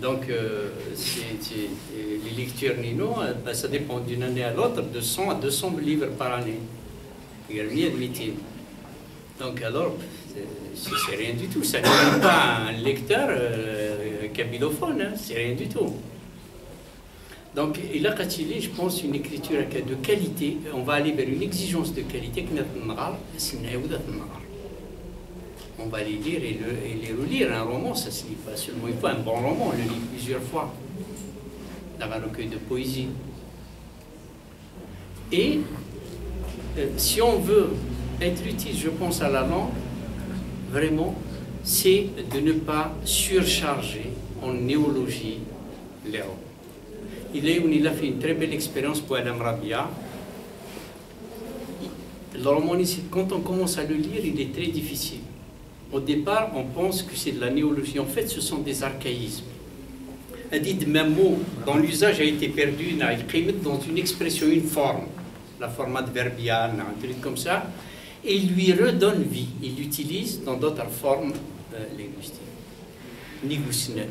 Donc, les lectures Nino, ça dépend d'une année à l'autre, de 100 à 200 livres par année. Il y a rien de métier. Donc, alors, c'est rien du tout. Ça n'est pas un lecteur kabylophone, hein, c'est rien du tout. Donc, il a Katili, je pense, une écriture de qualité. On va aller vers une exigence de qualité. On va les lire et les relire. Un roman, ça ne se lit pas seulement une fois. Un bon roman, on le lit plusieurs fois. Dans un recueil de poésie. Et si on veut être utile, je pense, à la langue, vraiment, c'est de ne pas surcharger en néologie les romans. Il a fait une très belle expérience pour Adam Rabia. Le roman, quand on commence à le lire, il est très difficile. Au départ, on pense que c'est de la néologie. En fait, ce sont des archaïsmes. Un dit de même mot, dont l'usage a été perdu, il dans une expression, une forme, la forme adverbiale, un truc comme ça, et il lui redonne vie. Il l'utilise dans d'autres formes linguistiques. Nigusne.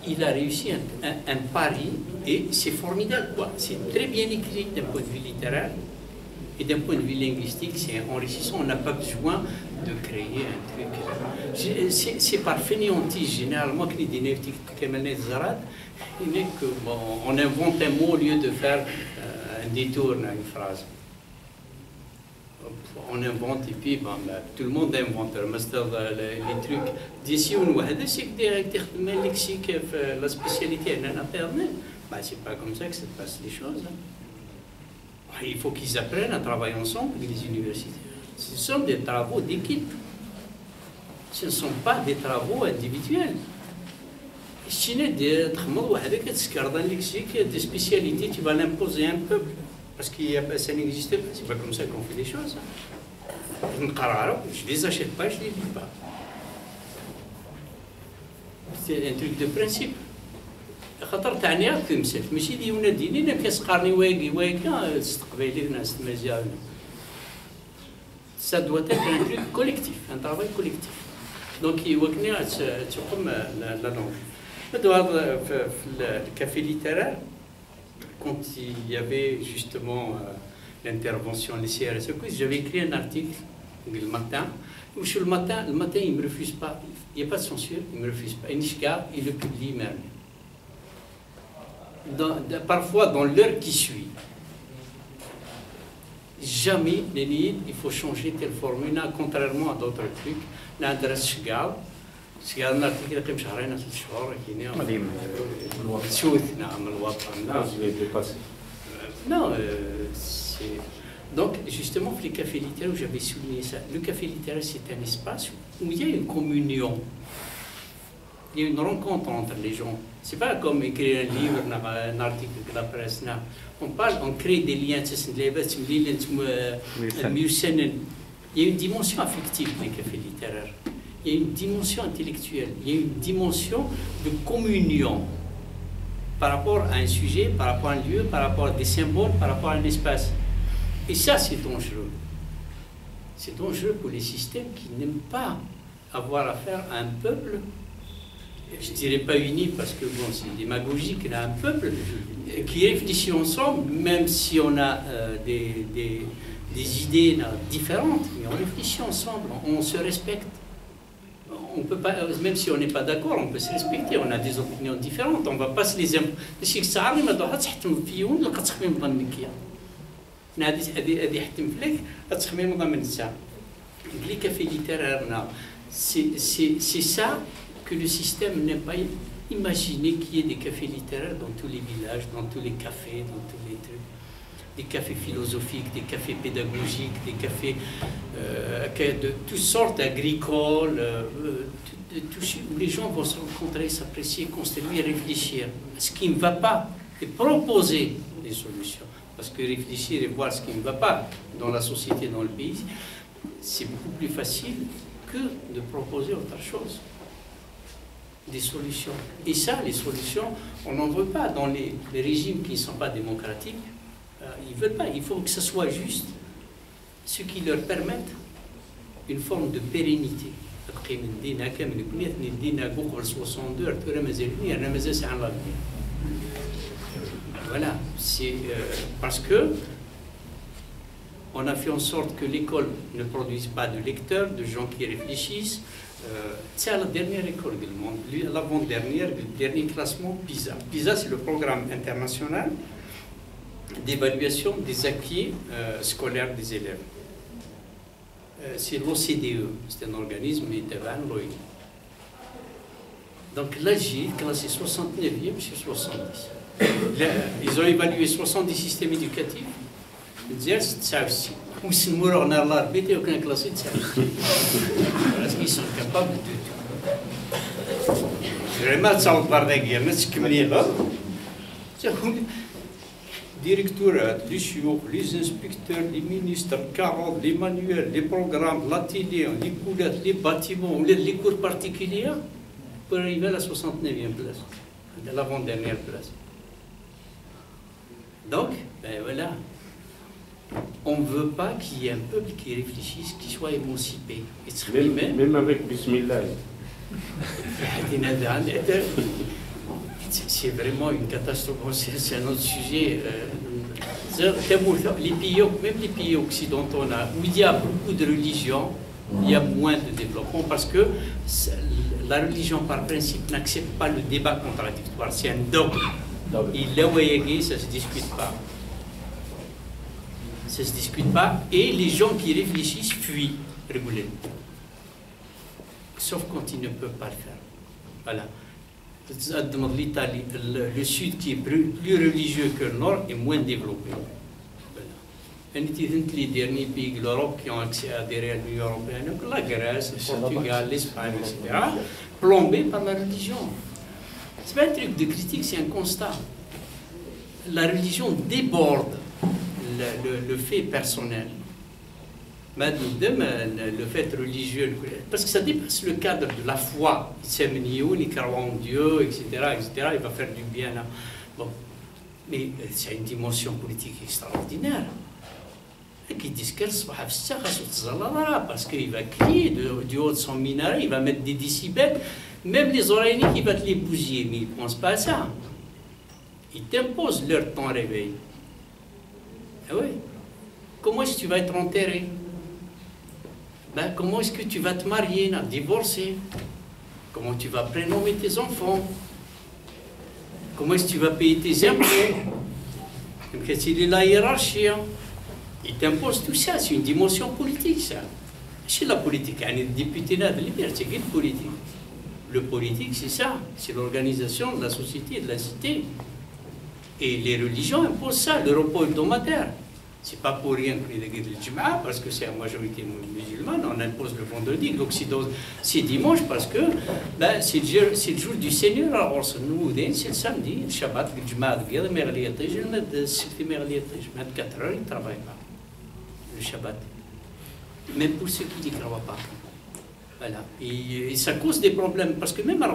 Il a réussi un pari, et c'est formidable, quoi. C'est très bien écrit d'un point de vue littéraire, et d'un point de vue linguistique, c'est enrichissant. On n'a pas besoin de créer un truc. C'est par fainéantise, généralement, que les on invente un mot au lieu de faire un détour dans une phrase. On invente et puis tout le monde invente. Les trucs d'ici ou c'est que lexique, la spécialité, c'est pas comme ça que ça se passe les choses. Il faut qu'ils apprennent à travailler ensemble, les universités. Ce sont des travaux d'équipe. Ce ne sont pas des travaux individuels. Si des spécialités, tu vas l'imposer un peu. Parce que ça n'existe pas. C'est pas comme ça qu'on fait les choses. Je ne les achète pas, je ne les lis pas. C'est un truc de principe. خاطر تعنيها تمثل ماشي ديونا دينينا كيسقرني واقي استقبالي ناس مزيان ça doit être un truc collectif, un travail collectif. Donc, il faut que la langue. Le café littéraire, quand il y avait justement l'intervention des CRS, j'avais écrit un article le matin. Le matin, il ne me refuse pas. Il n'y a pas de censure, il ne me refuse pas. Il le publie même. Parfois, dans l'heure qui suit, jamais, il faut changer telle formule, contrairement à d'autres trucs. L'adresse شغال نعطيك رقم شهرين 3 شهور كاينين تشوت نعم الوطن non c'est donc justement les cafés littéraires où j'avais souligné ça, le café littéraire c'est un espace où il y a une communion, il y a une rencontre entre les gens. C'est pas comme écrire un livre, un article de la presse. On parle, on crée des liens. Il y a une dimension affective des cafés littéraires. Il y a une dimension intellectuelle. Il y a une dimension de communion par rapport à un sujet, par rapport à un lieu, par rapport à des symboles, par rapport à un espace. Et ça, c'est dangereux. C'est dangereux pour les systèmes qui n'aiment pas avoir affaire à un peuple. Je ne dirais pas uni parce que bon, c'est démagogique, il a un peuple qui réfléchit ensemble, même si on a des idées différentes, mais on réfléchit ensemble, on se respecte. On peut pas, même si on n'est pas d'accord, on peut se respecter, on a des opinions différentes, on ne va pas se les imposer. Les cafés littéraires, c'est ça que le système n'a pas imaginé qu'il y ait des cafés littéraires dans tous les villages, dans tous les cafés, dans tous les trucs. Des cafés philosophiques, des cafés pédagogiques, des cafés de toutes sortes, agricoles, où les gens vont se rencontrer, s'apprécier, construire, réfléchir à ce qui ne va pas et proposer des solutions. Parce que réfléchir et voir ce qui ne va pas dans la société, dans le pays, c'est beaucoup plus facile que de proposer autre chose. Des solutions. Et ça, les solutions, on n'en veut pas dans les régimes qui ne sont pas démocratiques. Ils ne veulent pas. Il faut que ce soit juste ce qui leur permette une forme de pérennité. Voilà, c'est parce que on a fait en sorte que l'école ne produise pas de lecteurs, de gens qui réfléchissent. C'est la dernière école du monde, l'avant-dernière, le dernier classement PISA. PISA, c'est le programme international d'évaluation des acquis scolaires des élèves. C'est l'OCDE, c'est un organisme indépendant. Donc là, j'ai classé 69e sur 70. Ils ont évalué 70 systèmes éducatifs. Ils disaient c'est ça aussi. Ou si nous on a l'arbitre et aucun classé de ça aussi. Parce qu'ils sont capables de tout. Vraiment, ça on parle de guerre, mais c'est comme les là. Directeurs, les chiots, les inspecteurs, les ministres, 40, les manuels, les programmes, l'atelier, les coulettes, les bâtiments, les cours particuliers, pour arriver à la 69e place, à l'avant-dernière place. Donc, ben voilà, on ne veut pas qu'il y ait un peuple qui réfléchisse, qui soit émancipé. Même avec Bismillah. C'est vraiment une catastrophe, c'est un autre sujet. Les pays, même les pays occidentaux, où il y a beaucoup de religions, il y a moins de développement parce que la religion, par principe, n'accepte pas le débat contradictoire. C'est un dogme. Et là où il y a ça ne se discute pas. Ça ne se discute pas. Et les gens qui réfléchissent fuient régulièrement. Sauf quand ils ne peuvent pas le faire. Voilà. L'Italie, le sud qui est plus religieux que le nord est moins développé. Voilà. Les derniers pays de l'Europe qui ont accès à adhérer à l'Union européenne, la Grèce, le Portugal, l'Espagne, etc., plombés par la religion. Ce n'est pas un truc de critique, c'est un constat. La religion déborde le fait personnel. Le fait religieux, parce que ça dépasse le cadre de la foi. Il croit en Dieu, etc., il va faire du bien. Bon. Mais c'est une dimension politique extraordinaire. qui disent parce qu'il va crier du haut de son minaret, il va mettre des décibels, même les oreilles il va te les bousiller, mais ils ne pensent pas à ça. Ils t'imposent leur temps réveil. Ah oui. Comment est-ce que tu vas être enterré? Ben, comment est-ce que tu vas te marier, divorcer? Comment tu vas prénommer tes enfants? Comment est-ce que tu vas payer tes impôts? Qu'est-ce qu'il est la hiérarchie? Il t'impose tout ça, c'est une dimension politique, ça. C'est la politique, il y a des députés là, c'est quelle politique? Le politique, c'est ça, c'est l'organisation de la société, de la cité. Et les religions imposent ça, le repos hebdomadaire. C'est pas pour rien que les Jum'a, parce que c'est la majorité musulmane, on impose le vendredi, l'Occident, c'est dimanche parce que ben, c'est le jour du Seigneur. Alors, nous, c'est le samedi, le Shabbat, le Jum'a, le 4 heures, ils ne travaillent pas. Le Shabbat. Même pour ceux qui n'y croient pas. Voilà. Et ça cause des problèmes, parce que même à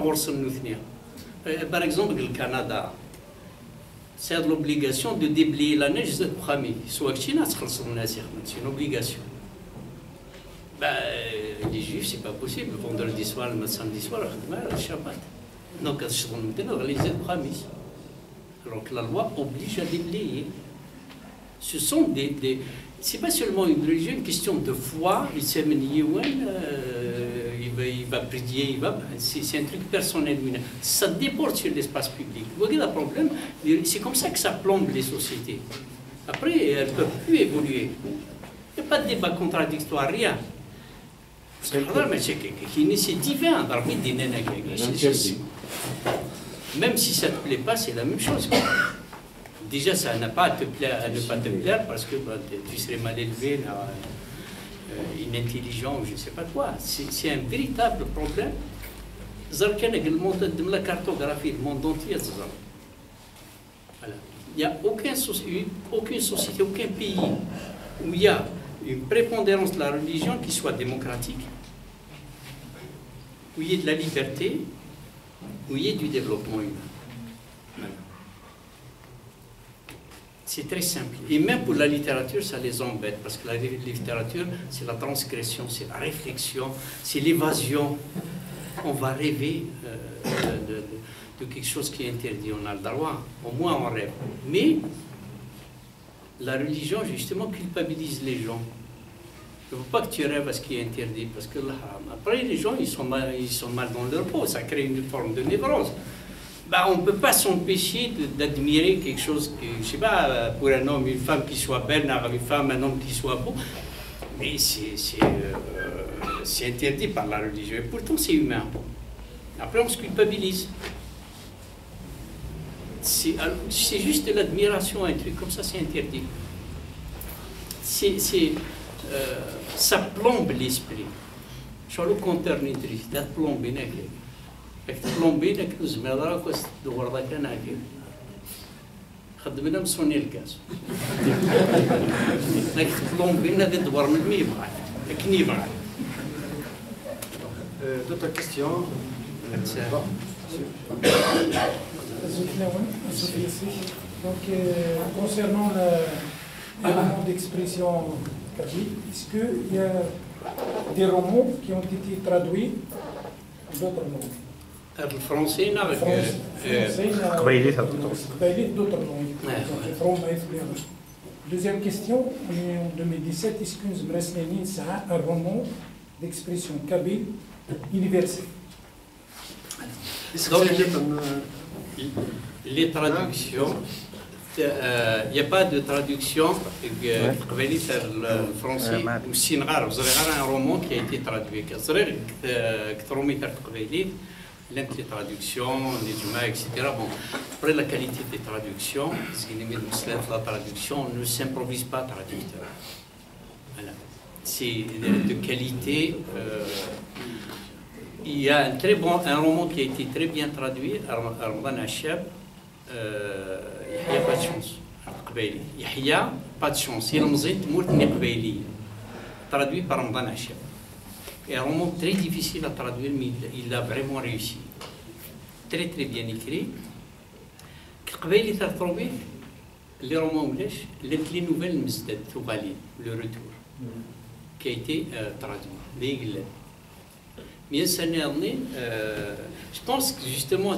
par exemple, le Canada, c'est l'obligation de déblayer la neige de Khami. Soit c'est une obligation. Ben, les Juifs, c'est pas possible. Le vendredi soir, le samedi soir, le Shabbat. Donc, alors que la loi oblige à déblayer. Ce sont des c'est pas seulement une religion, une question de foi. Il va prier, c'est un truc personnel. Ça déporte sur l'espace public. Vous voyez le problème? C'est comme ça que ça plombe les sociétés. Après, elles ne peuvent plus évoluer. Il n'y a pas de débat contradictoire, rien. C'est divin. Même si ça ne te plaît pas, c'est la même chose. Déjà, ça n'a pas à ne pas te plaire parce que bah, tu serais mal élevé, inintelligent ou je ne sais pas quoi. C'est un véritable problème. La cartographie, le monde entier. Voilà. Il n'y a aucune société, aucun pays où il y a une prépondérance de la religion qui soit démocratique, où il y ait de la liberté, où il y ait du développement humain. Voilà. C'est très simple. Et même pour la littérature, ça les embête, parce que la littérature, c'est la transgression, c'est la réflexion, c'est l'évasion. On va rêver de quelque chose qui est interdit. On a le droit, au moins on rêve. Mais la religion, justement, culpabilise les gens. Il ne faut pas que tu rêves à ce qui est interdit, parce que là, après, les gens, ils sont mal dans leur peau, ça crée une forme de névrose. Ben, on ne peut pas s'empêcher d'admirer quelque chose, que, je ne sais pas, pour un homme, une femme qui soit belle, une femme, un homme qui soit beau, mais c'est interdit par la religion, et pourtant c'est humain. Après, on se culpabilise. C'est juste de l'admiration, un truc comme ça, c'est interdit. Ça plombe l'esprit. Je le compteur nitrique, ça plombe l'esprit. تبلومبينا كنوز مدرا كوس دوردا كان هكا خدمنا مصوني الكاس لكن تبلومبينا دي دوار من الميبغا لكن يبغى D'autres questions? Donc, concernant les romans d'expression kabyle, est-ce qu'il y a des romans qui ont été traduits en d'autres langues? Le français, non. D'autres langues. Deuxième question, en 2017, est-ce que nous avons un roman d'expression kabyle universel? Donc, les traductions, il n'y a pas de traduction le français ou sinon vous avez un roman qui a été traduit. Les traductions, les humains, etc. Bon, après la qualité des traductions, la traduction ne s'improvise pas traducteur. Voilà. C'est de qualité. Il y a un roman qui a été très bien traduit, Ramadan Achab, il n'y a pas de chance. Il n'y a pas de chance. Il y a traduit par Ramadan Achab. C'est un roman très difficile à traduire, mais il a vraiment réussi. Très très bien écrit. les romans les nouvelles مزداد ثقالين le retour qui a été traduit mais ça n'est je pense que justement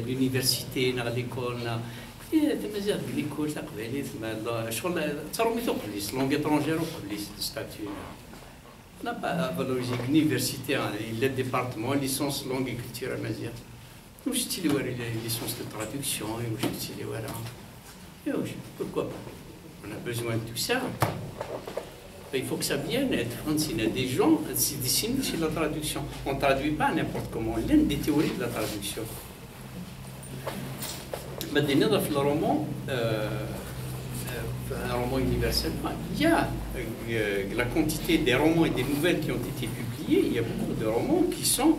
l'université l'école مازال l'école تقبلي شغل ترومي تقبليس langue étrangère وقبليس statut on n'a pas valorisé l'université le département licence langue et culture مازال واش تي ورا licence de traduction واش تي ورا pourquoi pas on a besoin de tout ça. Il faut que ça vienne être. On a des gens, c'est dessiné chez la traduction. On ne traduit pas n'importe comment. Il y a des théories de la traduction. Maintenant, dans le roman, un roman universel, il y a la quantité des romans et des nouvelles qui ont été publiés. Il y a beaucoup de romans qui sont.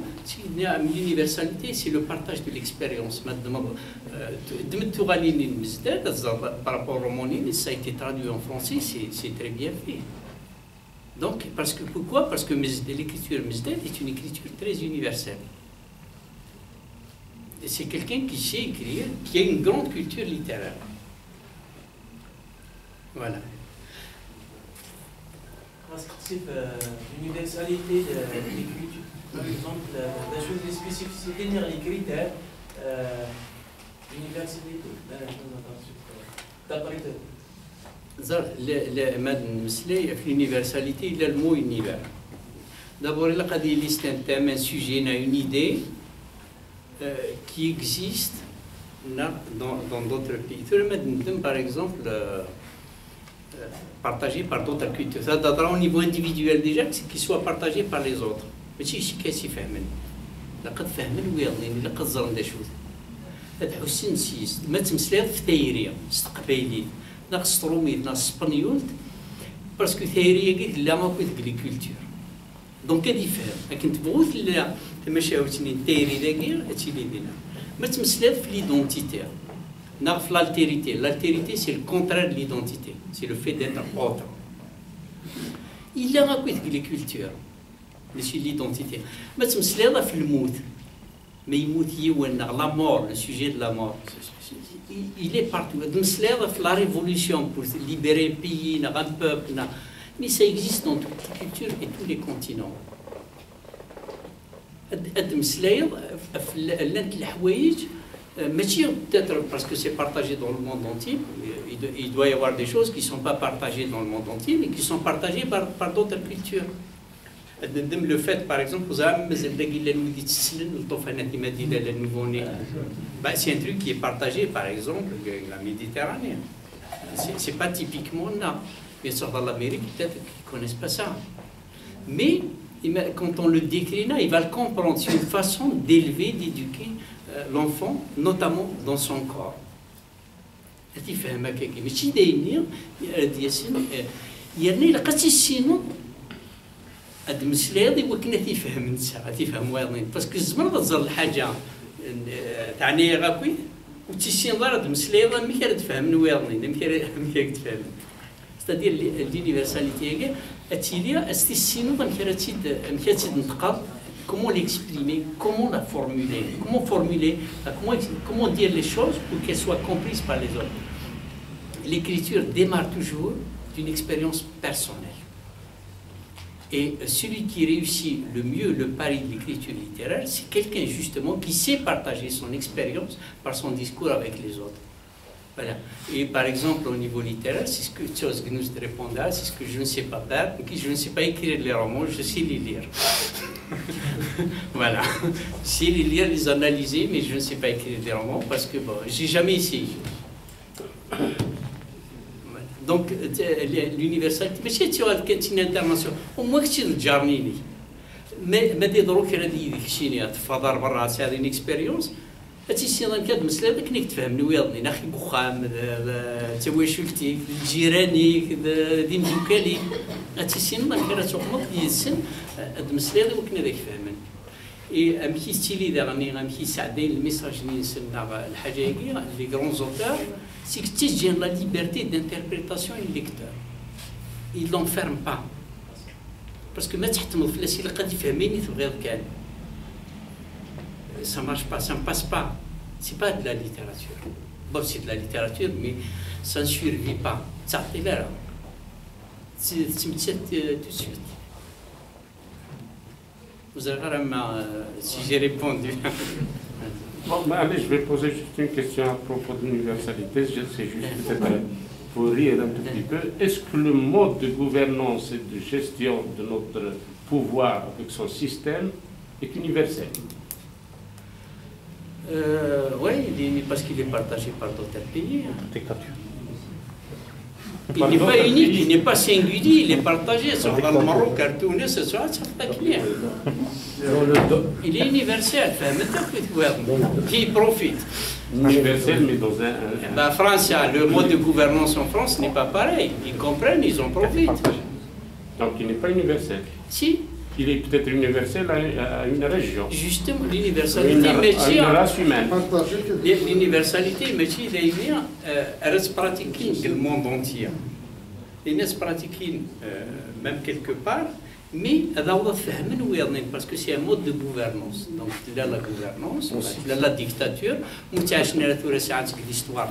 L'universalité, c'est le partage de l'expérience. Par rapport au roman, ça a été traduit en français, c'est très bien fait. Donc, pourquoi? Parce que l'écriture Mezdad est une écriture très universelle. C'est quelqu'un qui sait écrire, qui a une grande culture littéraire. Voilà. L'universalité de l'écriture. Par exemple, la chose des spécificités, les critères, l'universalité. L'universalité, il y a le mot univers. D'abord, il y a un thème, un sujet, une idée qui existe dans d'autres pays. Par exemple, partagé par d'autres cultures. Ça doit au niveau individuel déjà, qu'il soit partagé par les autres. ماشي شي كاس يفهمني لقد فهمن ويضني لقد زرن دا شوز هاد حسين سيس ما تمسليض في ثايريه استقبايلي ناقص تروميت ناقص اسبانيولت باسكو ثايريه كيك لا ما كنت كولتور دونك هادي يفهم لكن تبغوت لا ماشي عاوتاني الثايري داكي هادشي اللي دينا ما تمسليض في ليدونتيتي ناقص في l'altérité c'est le contraire de l'identité c'est le fait d'être autre il a raconté que les cultures c'est l'identité. Mais tu me sais là في الموت. Mais il mout la mort, le sujet de la mort. Il est partout. Tu me sais là la révolution pour libérer un pays, un peuple. Mais ça existe dans toutes les cultures et tous les continents. Tu me sais là l'un des الحوايج ماشي peut-être parce que c'est partagé dans le monde entier. Il doit y avoir des choses qui ne sont pas partagées dans le monde entier, mais qui sont partagées par d'autres cultures. Le fait, par exemple, c'est un truc qui est partagé, par exemple, la Méditerranée. C'est pas typiquement là. Bien sûr, dans l'Amérique, peut-être qu'ils ne connaissent pas ça. Mais quand on le décrit là, il va le comprendre. C'est une façon d'élever, d'éduquer l'enfant, notamment dans son corps. Mais si هاد المسليه هذه وكنا تيفهم النساء تيفهم واضحين باسكو الزمر تزر الحاجه تعني غاكوي وتيسين دار هاد المسليه مي كتفهم واضحين مي كتفهم ستادير l'universalité هي اتيليا استيسينو مي كتسيد نتقاد comment l'exprimer comment la formuler comment dire les choses pour qu'elles soient comprises par les autres. L'écriture démarre toujours d'une expérience personnelle. Et celui qui réussit le mieux le pari de l'écriture littéraire, c'est quelqu'un justement qui sait partager son expérience par son discours avec les autres. Voilà. Et par exemple, au niveau littéraire, c'est ce que Tchos Gnous répondra, c'est ce que je ne sais pas faire, je ne sais pas écrire les romans, je sais les lire. Voilà. Je sais les lire, les analyser, mais je ne sais pas écrire des romans parce que bon, j'ai jamais essayé. Donc, l'universalité, mais c'est une internationale. Au moins, c'est le Jarnini. Mais des droits qui ont dit que c'est une expérience. C'est un cas de مسألة ذاك نيك تفهمني ويضني ناخي بخام تواشلتي الجيراني ديم دوكالي أتسين ذاك راه تقمط يسن هاد المسألة ذاك وكنا ذاك فهمن. إي أمشي ستيلي داغني أمشي سعدين الميساج اللي نسمع الحاجة هي لي grands auteurs c'est que تيجي la liberté d'interprétation du lecteur. Il l'enferme pas. Parce que ما تحتمل في الأسئلة قد يفهميني تبغيض كان. Ça marche pas, ça ne passe pas. C'est pas de la littérature. Bon, c'est de la littérature, mais ça ne survit pas. Ça, c'est là. C'est tout de suite. Vous avez vraiment, si j'ai répondu. Bon, ben, allez, je vais poser juste une question à propos de l'universalité. C'est juste peut-être pour rire un tout petit peu. Est-ce que le mode de gouvernance et de gestion de notre pouvoir avec son système est universel? Oui, parce qu'il est partagé par d'autres pays. Dictature. Il n'est pas unique, il n'est pas singulier, il est partagé. Sur le Maroc, à Tunis, ce soir, ça fait clair. Il est universel, qui profite. Universel, mais dans un... La France, le mode de gouvernance en France n'est pas pareil. Ils comprennent, ils en profitent. Donc il n'est pas universel. Si. Il est peut-être universel à une région. Justement, l'universalité, mais une race humaine. L'universalité, mais si elle reste pratiquée dans le monde entier. Elle reste pratiquée même quelque part, mais parce que c'est un mode de gouvernance. Donc, il y a la gouvernance, il y a la dictature, l'histoire.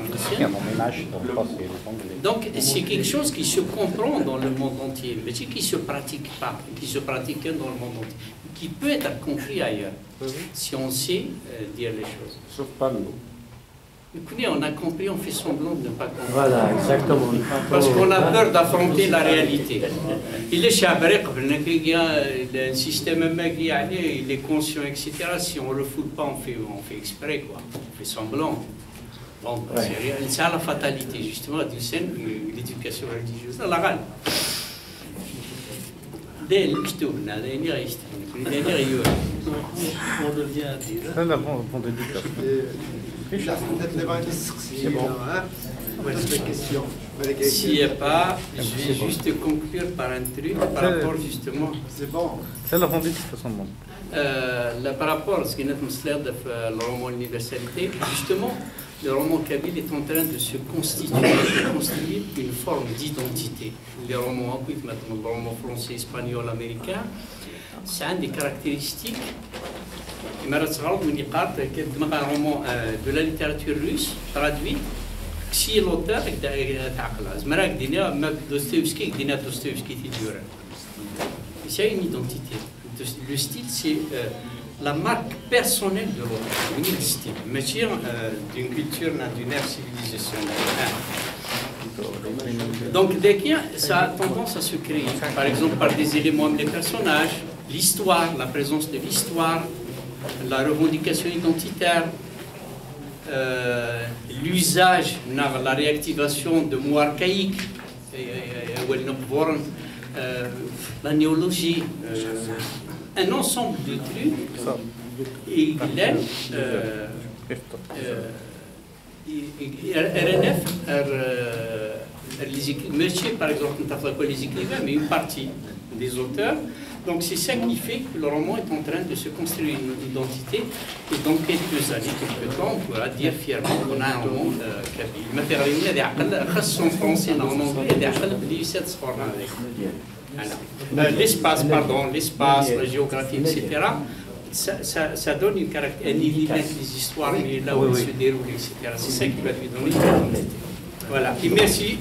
Donc, c'est quelque chose qui se comprend dans le monde entier, mais qui ne se pratique pas, qui se pratique dans le monde entier, qui peut être compris ailleurs, si on sait dire les choses. Sauf pas nous. Écoutez, on a compris, on fait semblant de ne pas comprendre. Voilà, exactement. Parce qu'on a peur d'affronter la réalité. Il est chabré, il y a un système il est conscient, etc. Si on ne le fout pas, on fait exprès, quoi. On fait semblant. Bon, c'est ça la fatalité, justement, du sein de l'éducation religieuse. La râle. Dès le on revient à dire. Ça, la bon d'éducation. C'est bon. S'il n'y a pas, je vais juste conclure par un truc par rapport justement. C'est bon. C'est la bon d'éducation. Par rapport à ce qui est le roman Universalité, justement, le roman kabyle est en train de se constituer une forme d'identité. Les romans maintenant, le roman français, espagnol, américain, ça a des caractéristiques. Un roman de la littérature russe traduit. Si l'auteur c'est une identité. Le style, c'est la marque personnelle de l'auteur. Le style, mais d'une culture, d'une ère civilisationnelle. Donc, dès qu'il y a, ça a tendance à se créer, par exemple, par des éléments des personnages, l'histoire, la présence de l'histoire, la revendication identitaire, l'usage, la réactivation de mots archaïques, la néologie, un ensemble de trucs, et RNF, monsieur par exemple, les écrivains, mais une partie des auteurs. Donc c'est ça qui fait que le roman est en train de se construire une identité, et dans quelques années, quelques temps, on pourra dire fièrement qu'on a un roman kabyle. L'espace, l'espace, la géographie, etc. Ça donne une caractère, elle limite les histoires, mais là où elles se déroulent, etc. C'est ça qui va lui donner une identité. Voilà, et merci.